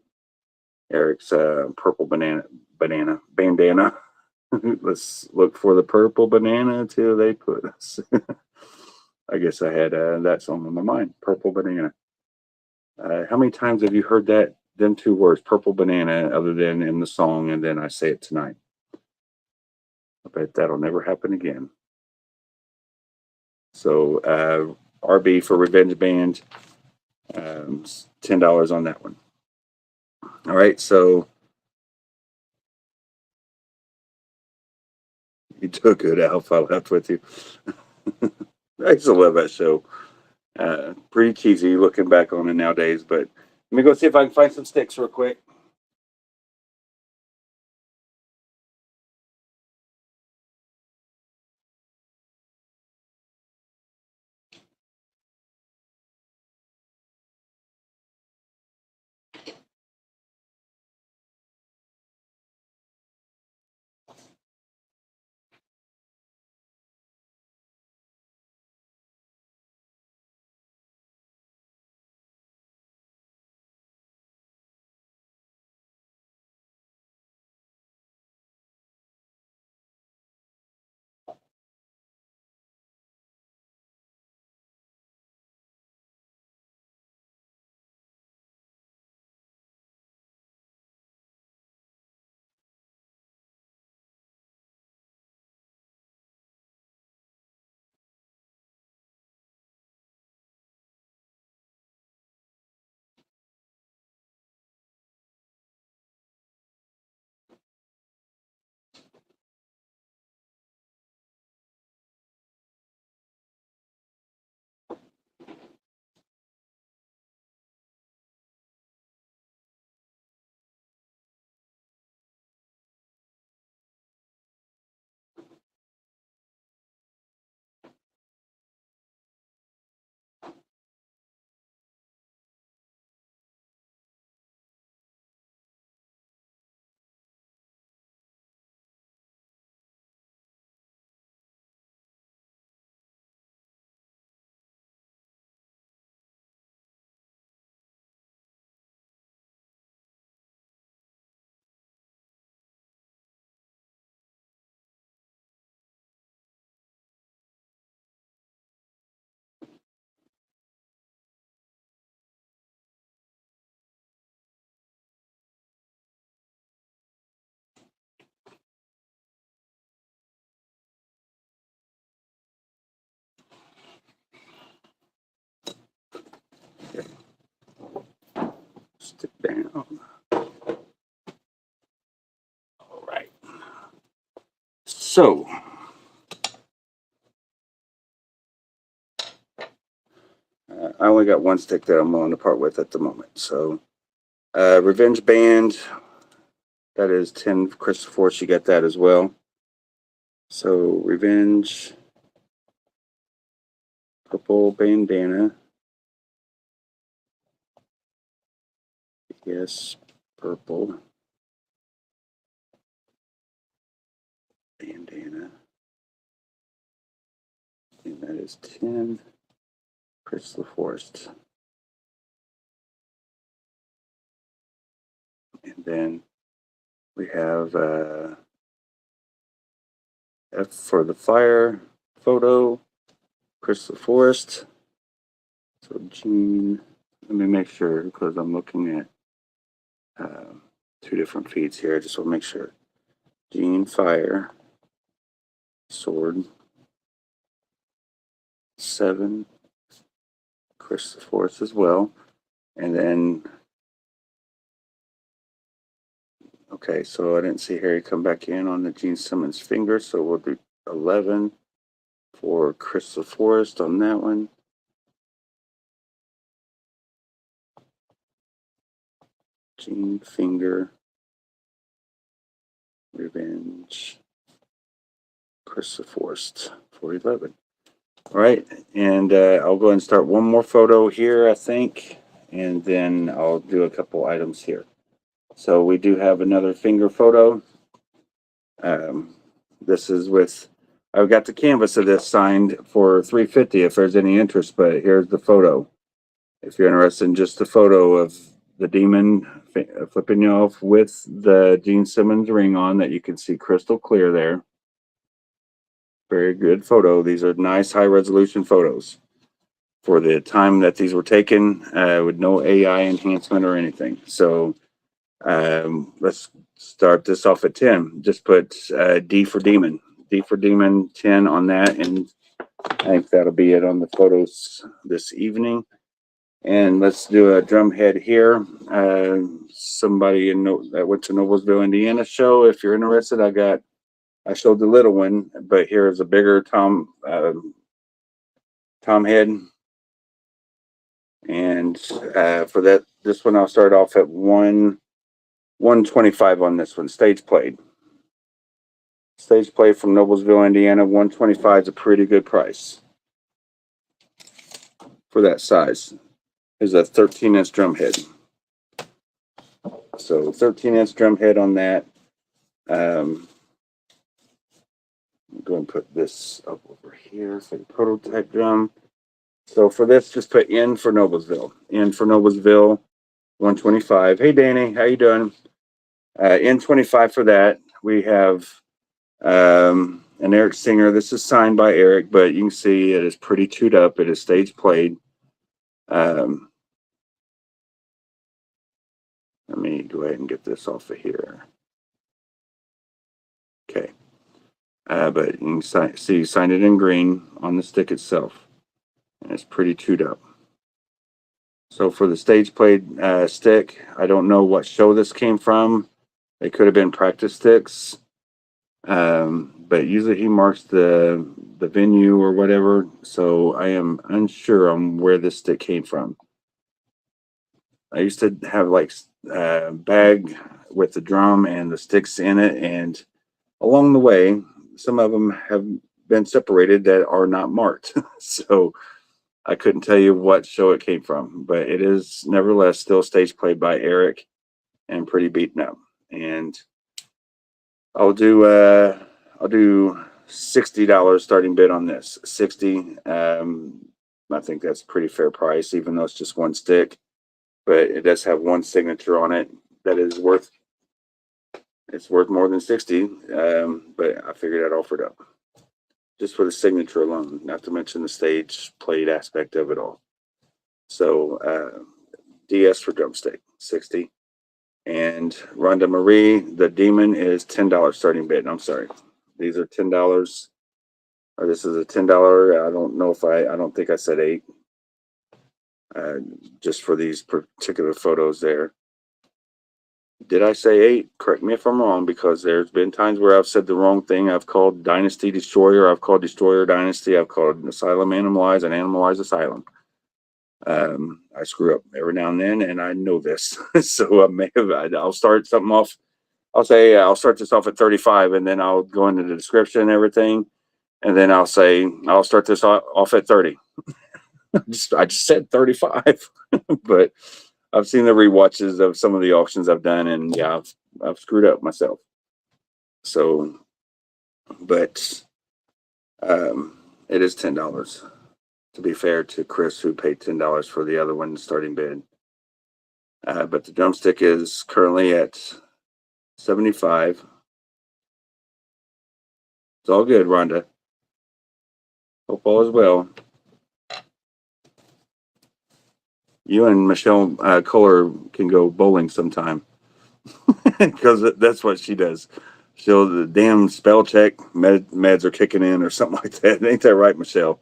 Eric's purple bandana. Let's look for the purple banana till they put us. I guess I had that song on my mind, purple banana. How many times have you heard them 2 words, purple banana, other than in the song, and then I say it tonight? I bet that'll never happen again. So RB for Revenge Band, $10 on that one. All right, so you took it, Alf. I left with you. I used to love that show. Pretty cheesy looking back on it nowadays, but let me go see if I can find some sticks real quick. Stick down. All right. So I only got one stick that I'm willing to part with at the moment. So Revenge Band, that is 10 Crystal Force. You got that as well. So Revenge, purple bandana. Yes, purple. Bandana. And that is 10. Chris LaForest. And then we have F for the fire photo, Chris LaForest. So Gene, let me make sure because I'm looking at two different feeds here. I just want to make sure. Gene Fire, sword, 7, Chris LaForest as well. And then, okay, so I didn't see Harry come back in on the Gene Simmons finger, so we'll do 11 for Chris LaForest on that one. Gene finger, revenge, Chris LaForest for 11. All right, and I'll go ahead and start one more photo here, I think, and then I'll do a couple items here. So we do have another finger photo. This is with, I've got the canvas of this signed for $350 if there's any interest, but here's the photo. If you're interested in just a photo of the demon flipping you off with the Gene Simmons ring on that you can see crystal clear there. Very good photo. These are nice high resolution photos for the time that these were taken with no AI enhancement or anything. So let's start this off at 10. Just put D for demon. D for demon, 10 on that. And I think that'll be it on the photos this evening. And let's do a drum head here. Somebody that went to Noblesville, Indiana show. If you're interested, I showed the little one, but here's a bigger tom head. And for this one, I'll start off at 125 on this one. Stage played. Stage play from Noblesville, Indiana. 125 is a pretty good price for that size. Is a 13-inch drum head. So 13-inch drum head on that. I'm going to put this up over here for the prototype drum. So for this, just put N for Noblesville. N for Noblesville, 125. Hey, Danny, how you doing? N25 for that. We have an Eric Singer. This is signed by Eric, but you can see it is pretty chewed up. It is stage played. Let me go ahead and get this off of here. Okay. But you can see signed it in green on the stick itself. And it's pretty chewed up. So for the stage played stick, I don't know what show this came from. They could have been practice sticks. But usually he marks the venue or whatever. So I am unsure on where this stick came from. I used to have like a bag with the drum and the sticks in it, and along the way, some of them have been separated that are not marked. So I couldn't tell you what show it came from, but it is nevertheless still stage played by Eric and pretty beaten up. And I'll do $60 starting bid on this. 60. I think that's a pretty fair price, even though it's just one stick. But it does have one signature on it that is worth more than 60. But I figured I'd offer it up just for the signature alone, not to mention the stage played aspect of it all. So DS for drumstick, 60. And Rhonda Marie, the demon, is $10 starting bid. I'm sorry. These are $10. Or this is a $10. I don't know if I don't think I said 8. Just for these particular photos there. Did I say 8? Correct me if I'm wrong, because there's been times where I've said the wrong thing. I've called Dynasty Destroyer. I've called Destroyer Dynasty. I've called Asylum Animalize and Animalize Asylum. I screw up every now and then, and I know this. So I'll start something off. I'll say I'll start this off at 35, and then I'll go into the description and everything. And then I'll say I'll start this off at 30. I just said 35, but I've seen the rewatches of some of the auctions I've done, and yeah, I've screwed up myself. So but it is $10. To be fair to Chris, who paid $10 for the other one starting bid. But the drumstick is currently at 75. It's all good, Rhonda. Hope all is well. You and Michelle Kohler can go bowling sometime because that's what she does. She'll the damn spell check meds are kicking in or something like that. Ain't that right, Michelle?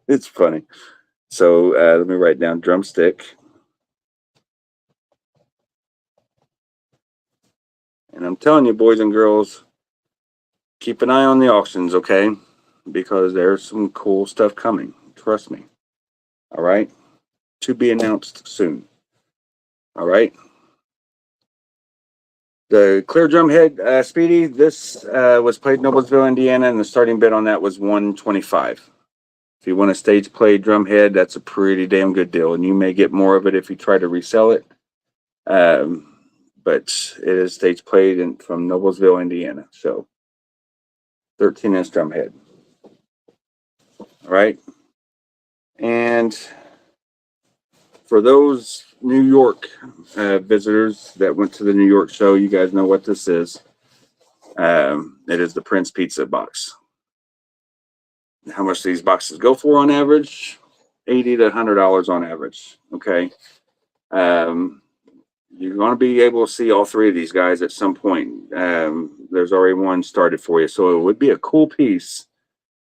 It's funny. So let me write down drumstick. And I'm telling you, boys and girls, keep an eye on the auctions, okay? Because there's some cool stuff coming. Trust me. All right? To be announced soon. All right? The clear drum head, Speedy, this was played in Noblesville, Indiana, and the starting bid on that was $125. If you want a stage play drum head, that's a pretty damn good deal, and you may get more of it if you try to resell it. But it is stage played from Noblesville, Indiana. So 13-inch drum head. All right. And for those New York visitors that went to the New York show, you guys know what this is. It is the Prince Pizza box. How much these boxes go for on average? $80 to $100 on average. Okay. You're going to be able to see all three of these guys at some point. There's already one started for you. So it would be a cool piece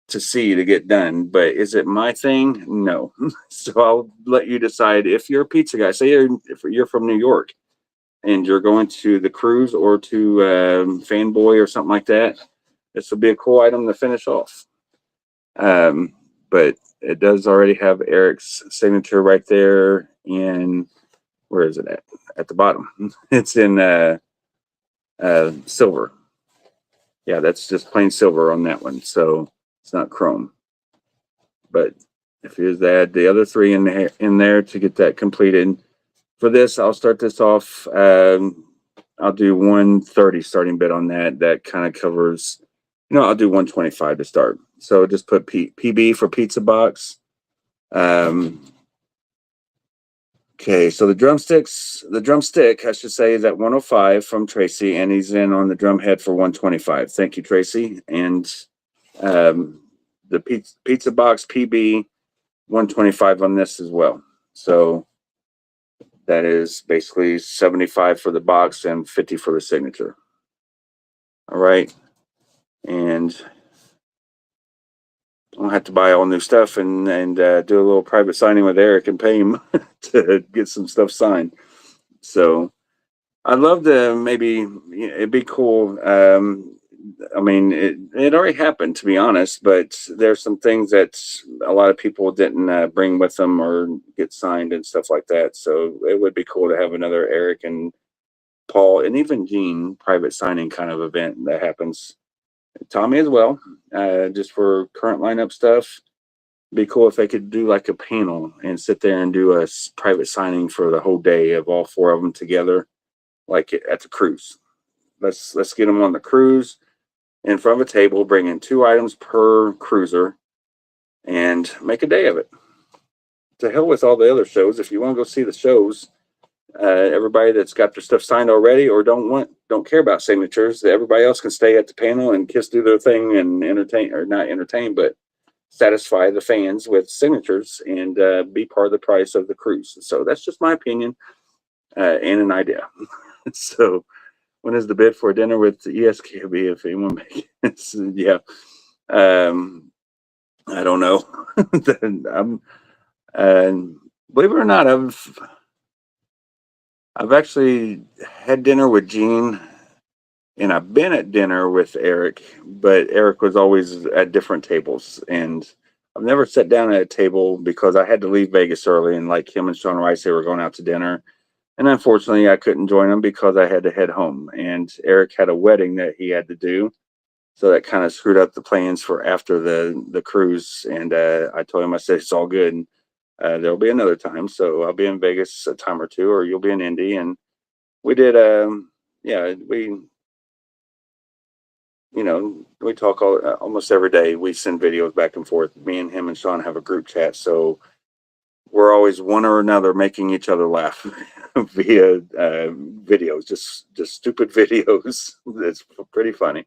to see to get done. But is it my thing? No. So I'll let you decide if you're a pizza guy. Say if you're from New York and you're going to the cruise or to Fanboy or something like that, this would be a cool item to finish off. But it does already have Eric's signature right there. And where is it at? At the bottom. It's in silver. Yeah, that's just plain silver on that one. So it's not chrome. But if you just add the other three in there to get that completed. For this, I'll start this off. I'll do 130 starting bid on that. That kind of covers, I'll do 125 to start. So just put PB for pizza box. Okay, so the drumstick, I should say, is at 105 from Tracy, and he's in on the drum head for 125. Thank you, Tracy. And the pizza box PB, 125 on this as well. So that is basically 75 for the box and 50 for the signature. All right. And I'll have to buy all new stuff and do a little private signing with Eric and pay him to get some stuff signed. So I'd love to maybe, it'd be cool. I mean, it already happened, to be honest, but there's some things that a lot of people didn't bring with them or get signed and stuff like that. So it would be cool to have another Eric and Paul and even Gene private signing kind of event that happens. Tommy as well, just for current lineup stuff. Be cool if they could do like a panel and sit there and do a private signing for the whole day of all four of them together, like at the cruise. Let's get them on the cruise in front of a table, bring in 2 items per cruiser, and make a day of it. To hell with all the other shows. If you want to go see the shows, everybody that's got their stuff signed already or don't care about signatures, everybody else can stay at the panel and do their thing and entertain, or not entertain, but satisfy the fans with signatures and be part of the price of the cruise. So that's just my opinion and an idea. So when is the bid for dinner with the ESKB, if anyone makes it? Yeah. I don't know. Believe it or not, I've actually had dinner with Gene, and I've been at dinner with Eric, but Eric was always at different tables, and I've never sat down at a table because I had to leave Vegas early, and like him and Sean Rice, they were going out to dinner, and unfortunately I couldn't join them because I had to head home, and Eric had a wedding that he had to do, so that kind of screwed up the plans for after the cruise, and I told him, I said, it's all good, and there'll be another time. So I'll be in Vegas a time or two, or you'll be in Indy. And we did, you know, we talk almost every day. We send videos back and forth. Me and him and Sean have a group chat, so we're always one or another making each other laugh via videos, just stupid videos. It's pretty funny.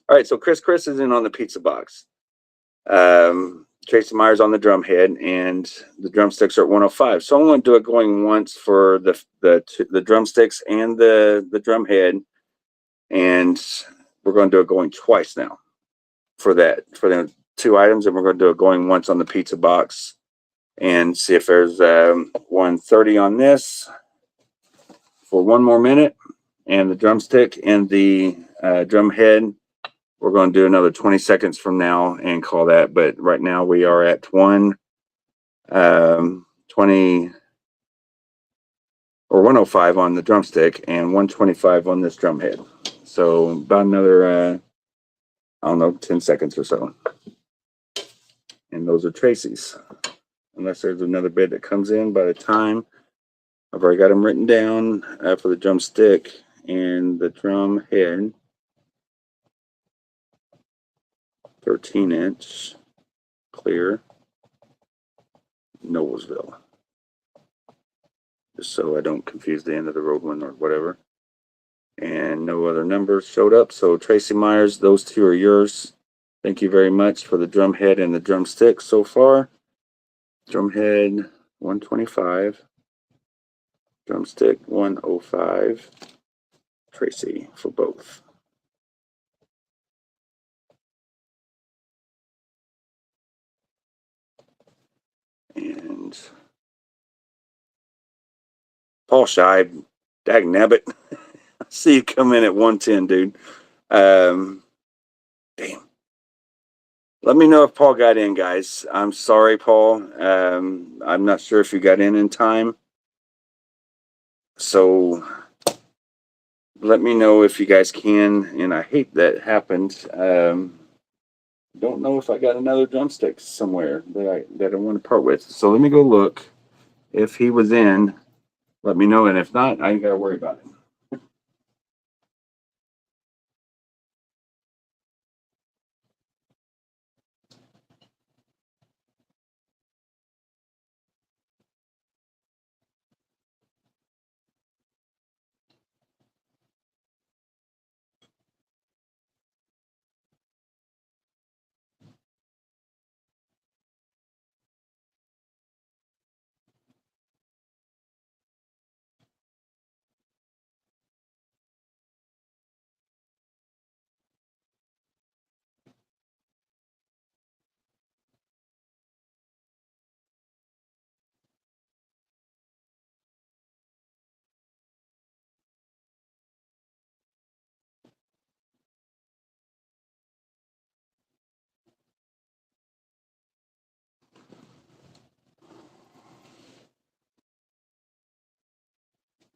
All right, so Chris is in on the pizza box. Tracy Myers on the drum head, and the drumsticks are at 105. So I'm going to do it going once for the drumsticks and the drum head, and we're going to do it going twice now for the two items, and we're going to do it going once on the pizza box and see if there's 130 on this for one more minute, and the drumstick and the drum head. We're going to do another 20 seconds from now and call that. But right now we are at 20 or 105 on the drumstick and 125 on this drum head. So about another, I don't know, 10 seconds or so. And those are Tracy's. Unless there's another bid that comes in by the time. I've already got them written down for the drumstick and the drum head. 13-inch clear Noblesville, just so I don't confuse the end of the road one or whatever. And no other numbers showed up. So Tracy Myers, those two are yours. Thank you very much for the drum head and the drumstick so far. Drum head 125, drumstick 105. Tracy for both. And Paul Shy, dag nabbit. I see you come in at 110, dude. Damn. Let me know if Paul got in, guys. I'm sorry, Paul. I'm not sure if you got in time. So let me know if you guys can. And I hate that happened. Don't know if I got another drumstick somewhere that I want to part with. So let me go look. If he was in, let me know. And if not, I ain't got to worry about it.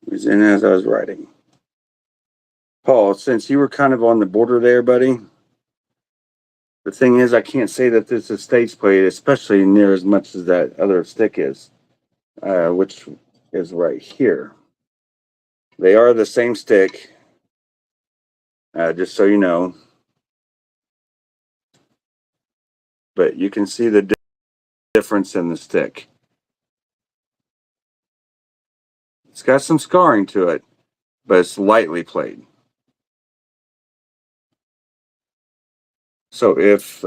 It was in as I was writing. Paul, since you were kind of on the border there, buddy, the thing is, I can't say that this is stage played, especially near as much as that other stick is, which is right here. They are the same stick, just so you know. But you can see the difference in the stick. It's got some scarring to it, but it's lightly played. So if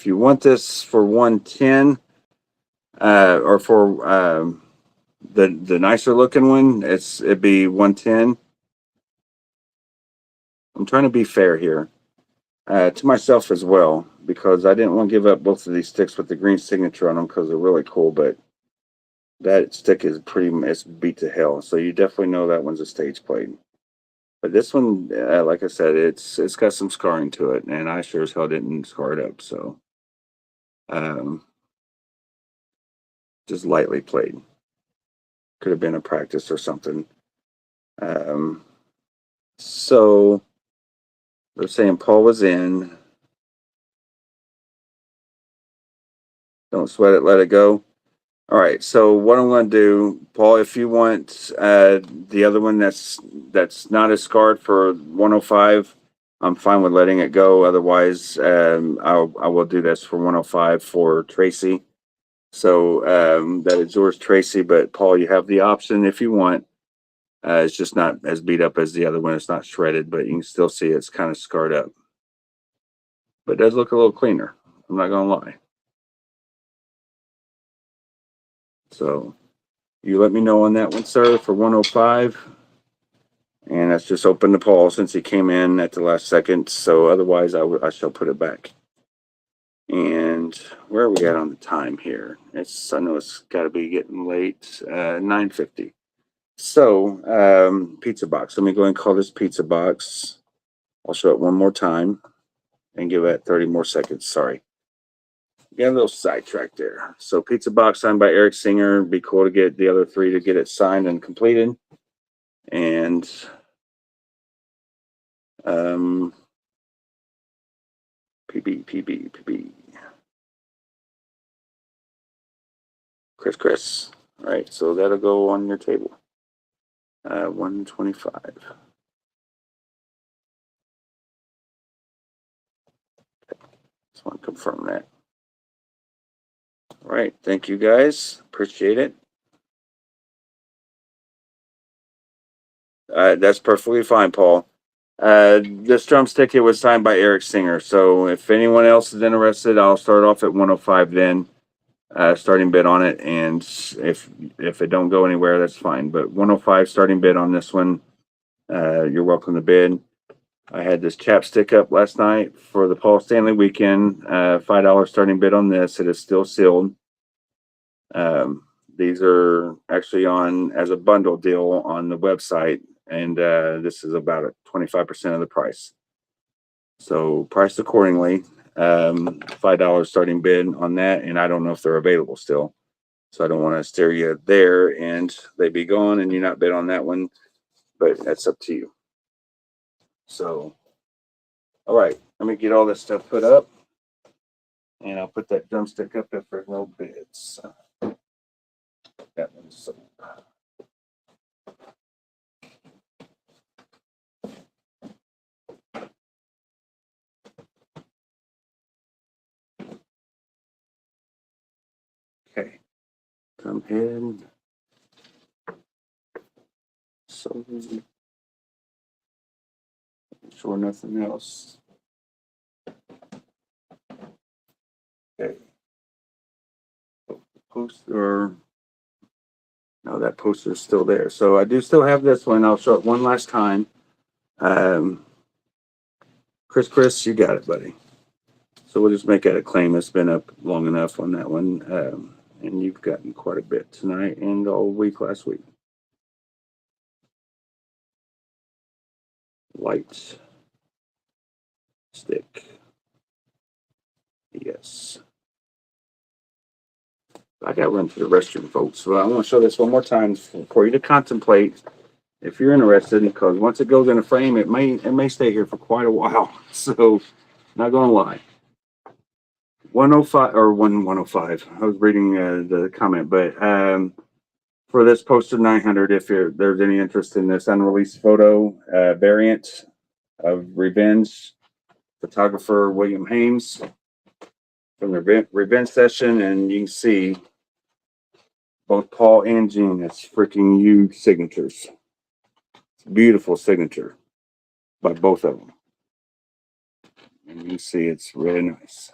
you want this for 110, or for the nicer looking one, it'd be 110. I'm trying to be fair here to myself as well, because I didn't want to give up both of these sticks with the green signature on them because they're really cool, but that stick is it's beat to hell. So you definitely know that one's a stage played. But this one, like I said, it's got some scarring to it, and I sure as hell didn't scar it up. So just lightly played. Could have been a practice or something. So they're saying Paul was in. Don't sweat it, let it go. All right, so what I'm going to do, Paul, if you want the other one that's not as scarred for 105, I'm fine with letting it go. Otherwise, I will do this for 105 for Tracy. So that is yours, Tracy. But Paul, you have the option if you want. It's just not as beat up as the other one. It's not shredded, but you can still see it's kind of scarred up. But it does look a little cleaner. I'm not going to lie. So you let me know on that one, sir, for 105. And that's just open to Paul since he came in at the last second. So otherwise, I shall put it back. And where are we at on the time here? I know it's got to be getting late. 9:50. So pizza box. Let me go ahead and call this pizza box. I'll show it one more time and give it 30 more seconds. Sorry. Got a little sidetracked there. So pizza box signed by Eric Singer. Be cool to get the other three to get it signed and completed. And PB. Chris. All right, so that'll go on your table. 125. Just want to confirm that. All right, thank you guys. Appreciate it. That's perfectly fine, Paul. This drumstick, it was signed by Eric Singer. So if anyone else is interested, I'll start off at 105 then. Starting bid on it, and if it don't go anywhere, that's fine. But 105 starting bid on this one. You're welcome to bid. I had this chapstick up last night for the Paul Stanley weekend. $5 starting bid on this. It is still sealed. These are actually on as a bundle deal on the website, and this is about 25% of the price. So priced accordingly. $5 starting bid on that, and I don't know if they're available still. So I don't want to steer you there and they be gone and you not bid on that one, but that's up to you. So, all right, let me get all this stuff put up, and I'll put that drumstick up there for no bids. That one's so. Okay, come in. So, sure nothing else. Okay. Poster. No, that poster is still there. So I do still have this one. I'll show it one last time. Chris, you got it, buddy. So we'll just make that a claim. It's been up long enough on that one. And you've gotten quite a bit tonight and all week last week. Light stick. Yes. I got to run to the restroom, folks. So I want to show this one more time for you to contemplate if you're interested, because once it goes in a frame, it may stay here for quite a while. So not going to lie. 105 or 105. I was reading the comment, but for this poster 900, if there's any interest in this unreleased photo variant of Revenge, photographer William Hames from the Revenge session, and you can see both Paul and Gene. It's freaking huge signatures. It's a beautiful signature by both of them, and you can see it's really nice.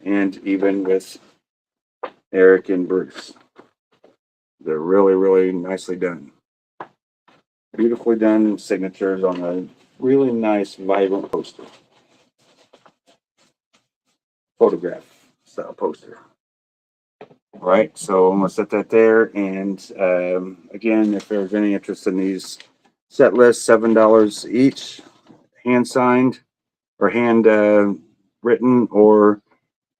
And even with Eric and Bruce, they're really, really nicely done. Beautifully done signatures on a really nice, vibrant poster. Photograph style poster. All right, so I'm going to set that there. And again, if there's any interest in these set lists, $7 each, hand signed or hand written or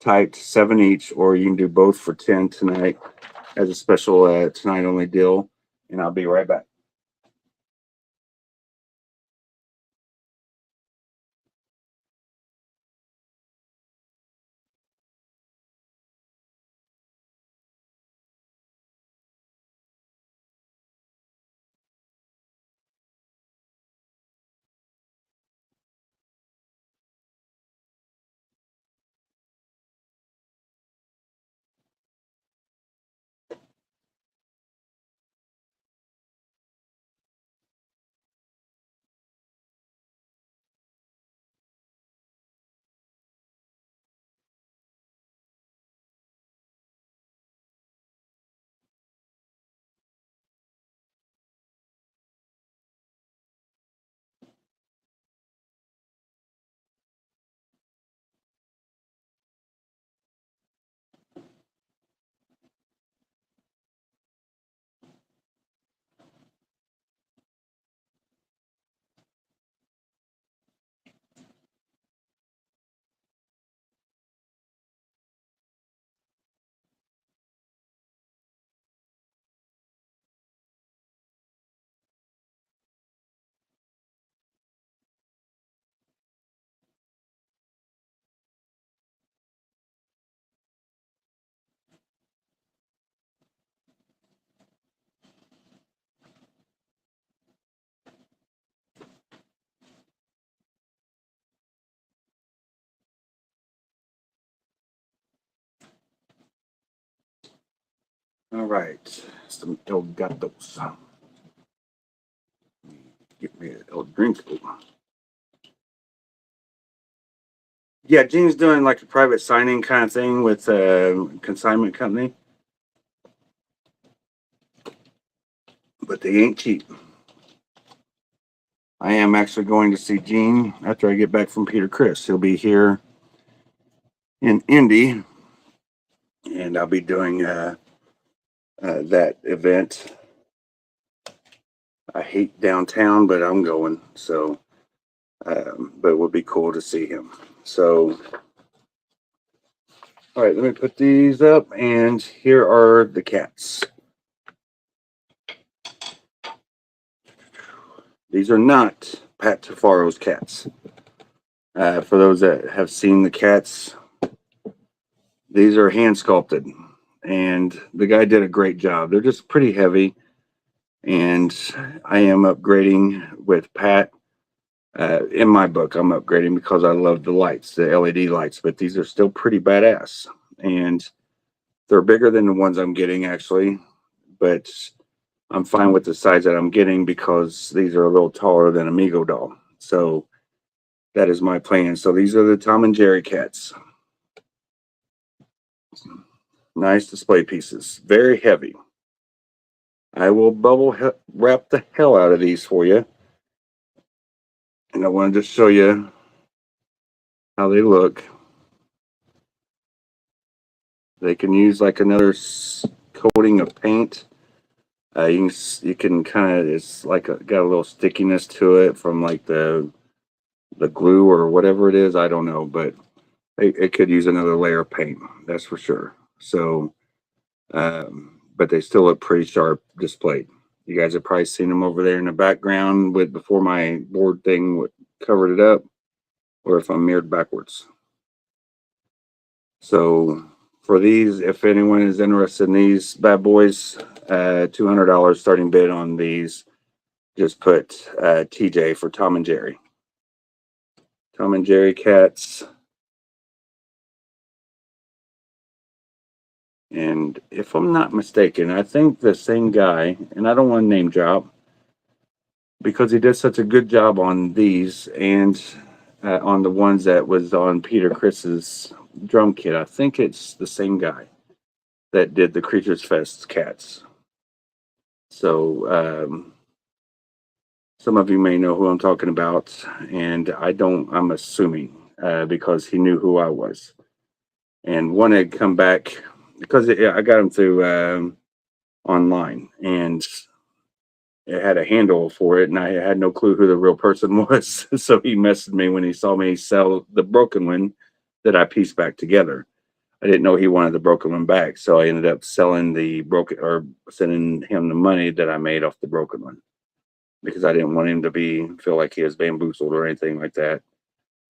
typed, 7 each, or you can do both for 10 tonight as a special tonight only deal. And I'll be right back. All right, some El Gatos. Get me a drink. Yeah, Gene's doing like a private signing kind of thing with a consignment company, but they ain't cheap. I am actually going to see Gene after I get back from Peter Criss. He'll be here in Indy, and I'll be doing that event. I hate downtown, but I'm going. So, but it would be cool to see him. So, all right, let me put these up, and here are the cats. These are not Pat Tafaro's cats. For those that have seen the cats, these are hand sculpted, and the guy did a great job. They're just pretty heavy, and I am upgrading with Pat. In my book, I'm upgrading because I love the lights, the LED lights, but these are still pretty badass, and they're bigger than the ones I'm getting actually, but I'm fine with the size that I'm getting because these are a little taller than Amigo doll. So that is my plan. So these are the Tom and Jerry cats. Nice display pieces. Very heavy. I will bubble wrap the hell out of these for you. And I want to just show you how they look. They can use like another coating of paint. You can kind of, it's like got a little stickiness to it from like the glue or whatever it is. I don't know, but it could use another layer of paint. That's for sure. So, but they still look pretty sharp displayed. You guys have probably seen them over there in the background with before my board thing covered it up, or if I'm mirrored backwards. So for these, if anyone is interested in these bad boys, $200 starting bid on these. Just put TJ for Tom and Jerry. Tom and Jerry cats. And if I'm not mistaken, I think the same guy, and I don't want to name drop because he did such a good job on these and on the ones that was on Peter Criss's drum kit. I think it's the same guy that did the Creatures Fest cats. So some of you may know who I'm talking about, and I'm assuming because he knew who I was. And one had come back because I got him through online, and it had a handle for it, and I had no clue who the real person was. So he messaged me when he saw me sell the broken one that I pieced back together. I didn't know he wanted the broken one back, so I ended up selling the broken, or sending him the money that I made off the broken one, because I didn't want him to feel like he was bamboozled or anything like that.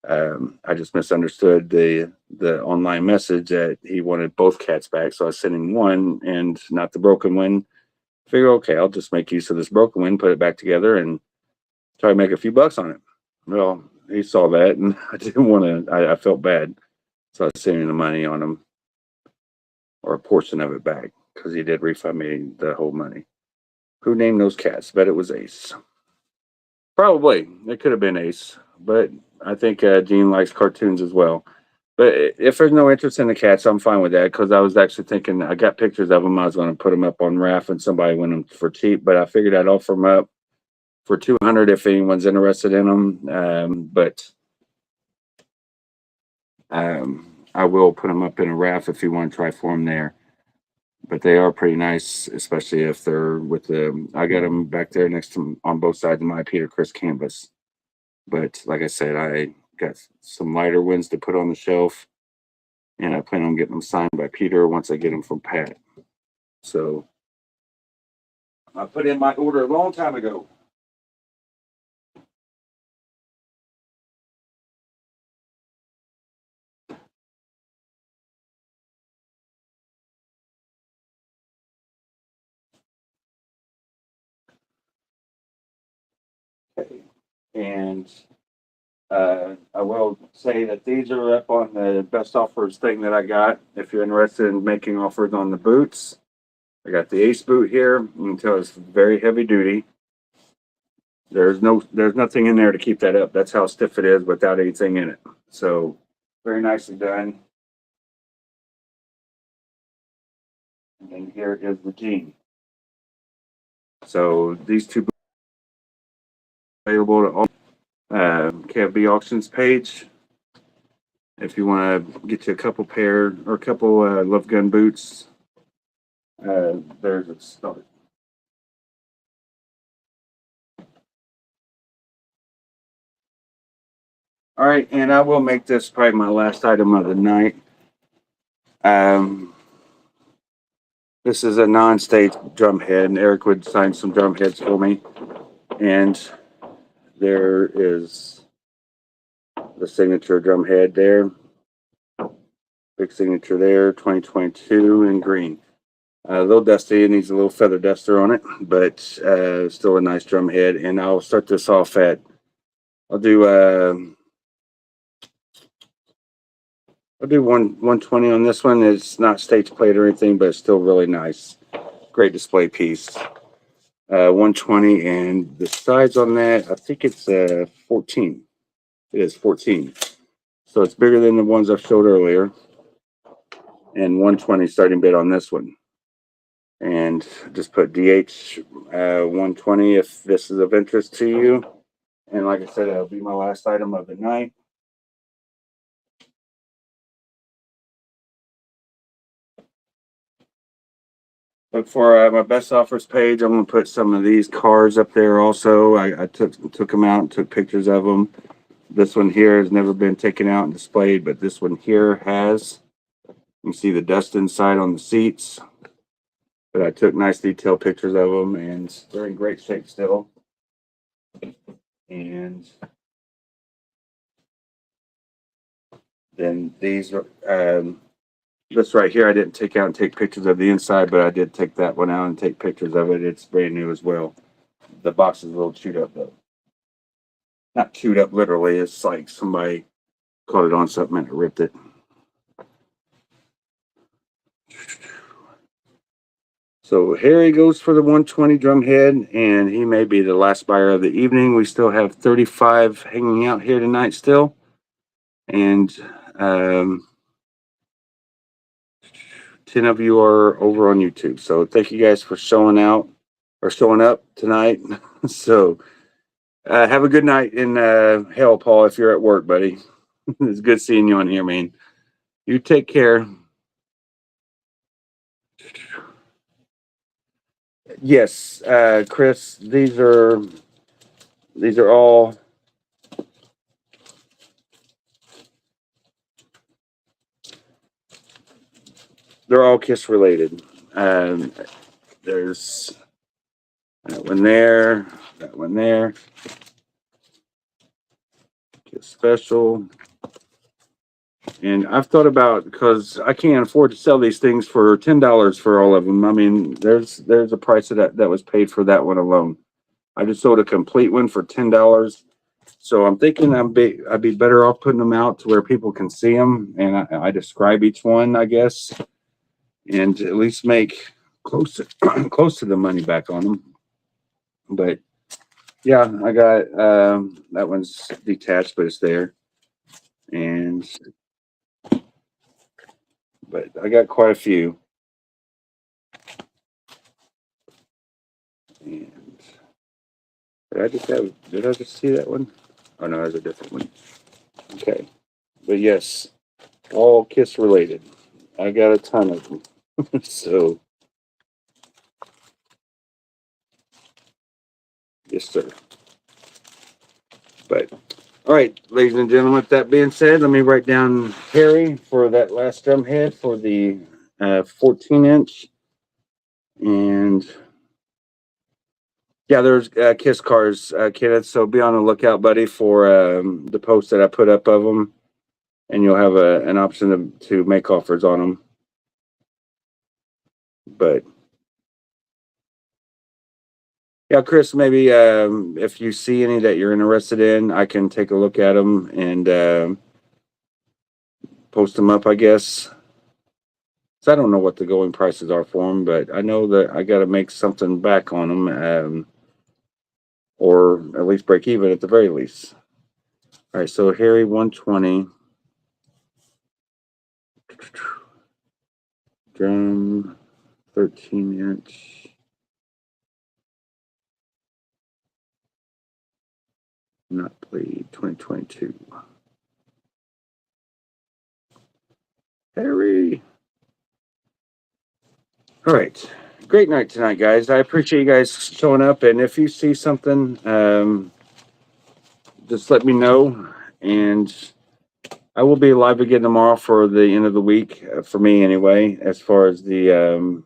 I just misunderstood the online message that he wanted both cats back, so I sent him one and not the broken one. Figure, okay, I'll just make use of this broken one, put it back together, and try to make a few bucks on it. Well, he saw that, and I didn't want to. I felt bad, so I sent him the money on him, or a portion of it back, because he did refund me the whole money. Who named those cats? Bet it was Ace. Probably. It could have been Ace, but I think Gene likes cartoons as well. But if there's no interest in the cats, I'm fine with that, because I was actually thinking, I got pictures of them. I was going to put them up on RAF, and somebody went them for cheap, but I figured I'd offer them up for $200 if anyone's interested in them. But I will put them up in a RAF if you want to try for them there. But they are pretty nice, especially if they're with I got them back there next to on both sides of my Peter Criss canvas. But like I said, I got some lighter ones to put on the shelf, and I plan on getting them signed by Peter once I get them from Pat. So I put in my order a long time ago. Okay. And I will say that these are up on the best offers thing that I got. If you're interested in making offers on the boots, I got the Ace boot here. You can tell it's very heavy duty. There's nothing in there to keep that up. That's how stiff it is without anything in it. So very nicely done. And then here is the jean. So these two boots are available to all KFB auctions page. If you want to get you a couple pair or a couple Love Gun boots, there's a start. All right, and I will make this probably my last item of the night. This is a non-state drum head, and Eric would sign some drum heads for me. And there is the signature drum head there. Big signature there, 2022 in green. A little dusty, it needs a little feather duster on it, but still a nice drum head. And I'll start this off at, I'll do 120 on this one. It's not stage plate or anything, but it's still really nice. Great display piece. 120, and the size on that, I think it's 14. It is 14. So it's bigger than the ones I've showed earlier. And 120 starting bid on this one. And just put DH 120 if this is of interest to you. And like I said, it'll be my last item of the night. Look for my best offers page. I'm going to put some of these cars up there also. I took them out and took pictures of them. This one here has never been taken out and displayed, but this one here has. You can see the dust inside on the seats. But I took nice detailed pictures of them, and they're in great shape still. And then these are... this right here, I didn't take out and take pictures of the inside, but I did take that one out and take pictures of it. It's brand new as well. The box is a little chewed up though. Not chewed up literally. It's like somebody caught it on something and it ripped it. So here he goes for the 120 drum head, and he may be the last buyer of the evening. We still have 35 hanging out here tonight still. And 10 of you are over on YouTube. So thank you guys for showing out or showing up tonight. So have a good night in hell, Paul, if you're at work, buddy. It's good seeing you on here, man. You take care. Yes, Chris, these are all they're all KISS related. There's that one there, KISS special. And I've thought about, because I can't afford to sell these things for $10 for all of them. I mean, there's a price of that was paid for that one alone. I just sold a complete one for $10. So I'm thinking I'd be better off putting them out to where people can see them, and I describe each one, I guess, and at least make close to the money back on them. But yeah, I got that one's detached, but it's there. But I got quite a few. And did I just see that one? Oh no, that's a different one. Okay. But yes, all KISS related. I got a ton of them. So yes, sir. But all right, ladies and gentlemen, with that being said, let me write down Harry for that last drum head for the 14-inch. And yeah, there's KISS cars, Kenneth. So be on the lookout, buddy, for the post that I put up of them. And you'll have an option to make offers on them. But yeah, Chris, maybe if you see any that you're interested in, I can take a look at them and post them up, I guess. So I don't know what the going prices are for them, but I know that I got to make something back on them, or at least break even at the very least. All right, so Harry 120. Drum 13-inch. Not played 2022. Harry. All right. Great night tonight, guys. I appreciate you guys showing up. And if you see something, just let me know. And I will be live again tomorrow for the end of the week, for me anyway, as far as the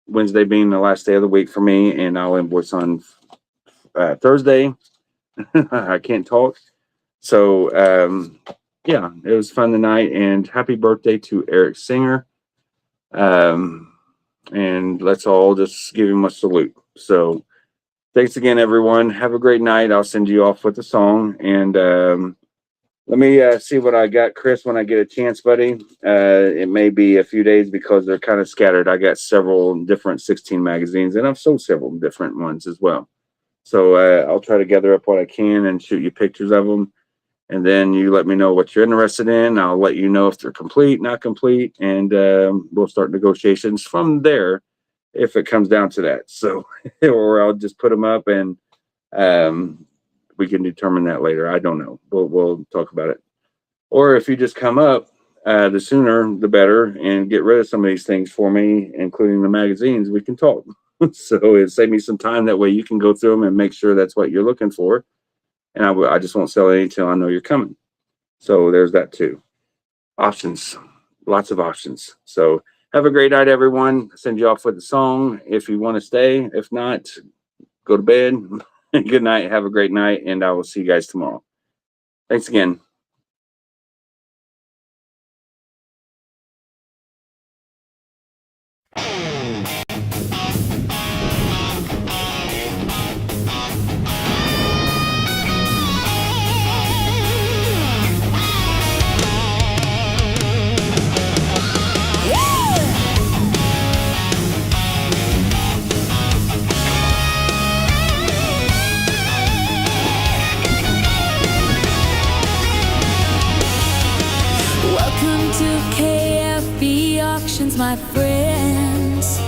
Wednesday being the last day of the week for me. And I'll invoice on Thursday. I can't talk. So, yeah, it was fun tonight. And happy birthday to Eric Singer. And let's all just give him a salute. So thanks again, everyone. Have a great night. I'll send you off with a song. And let me see what I got, Chris, when I get a chance, buddy. It may be a few days because they're kind of scattered. I got several different 16 magazines, and I've sold several different ones as well. So I'll try to gather up what I can and shoot you pictures of them. And then you let me know what you're interested in. I'll let you know if they're complete, not complete, and we'll start negotiations from there if it comes down to that. So, or I'll just put them up and we can determine that later. I don't know. We'll talk about it. Or if you just come up, the sooner the better, and get rid of some of these things for me, including the magazines, we can talk. So it saved me some time. That way you can go through them and make sure that's what you're looking for. And I just won't sell any until I know you're coming. So there's that too. Options, lots of options. So have a great night, everyone. Send you off with a song if you want to stay. If not, go to bed. Good night. Have a great night. And I will see you guys tomorrow. Thanks again. Welcome to KFB Auctions, my friends.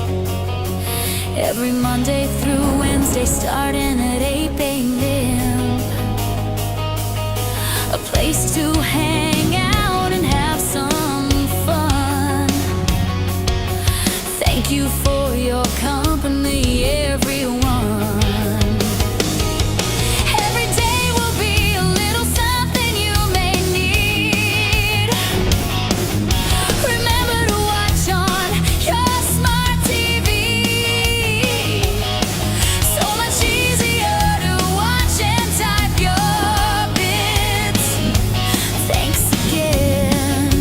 Every Monday through Wednesday, starting at 8 a.m. A place to hang out and have some fun. Thank you for your company, everyone. Every day will be a little something you may need. Remember to watch on your smart TV. So much easier to watch and type your bits. Thanks again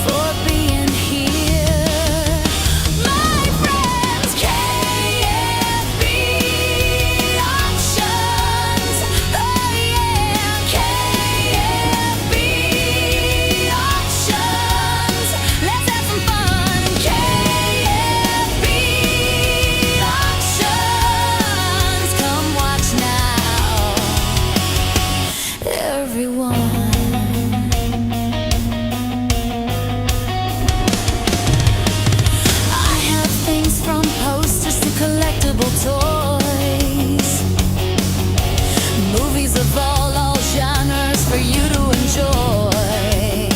for being here, my friends. KFB Auctions, oh yeah, KFB Auctions. Let's have some fun. KFB Auctions, come watch now, everyone. I have things from posters to collectible toys, movies of all genres for you to enjoy.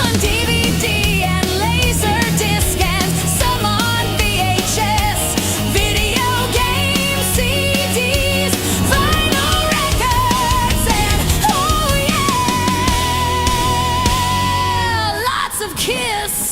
On DVD and Laserdisc and some on VHS, video games, CDs, vinyl records, and oh yeah, lots of Kiss.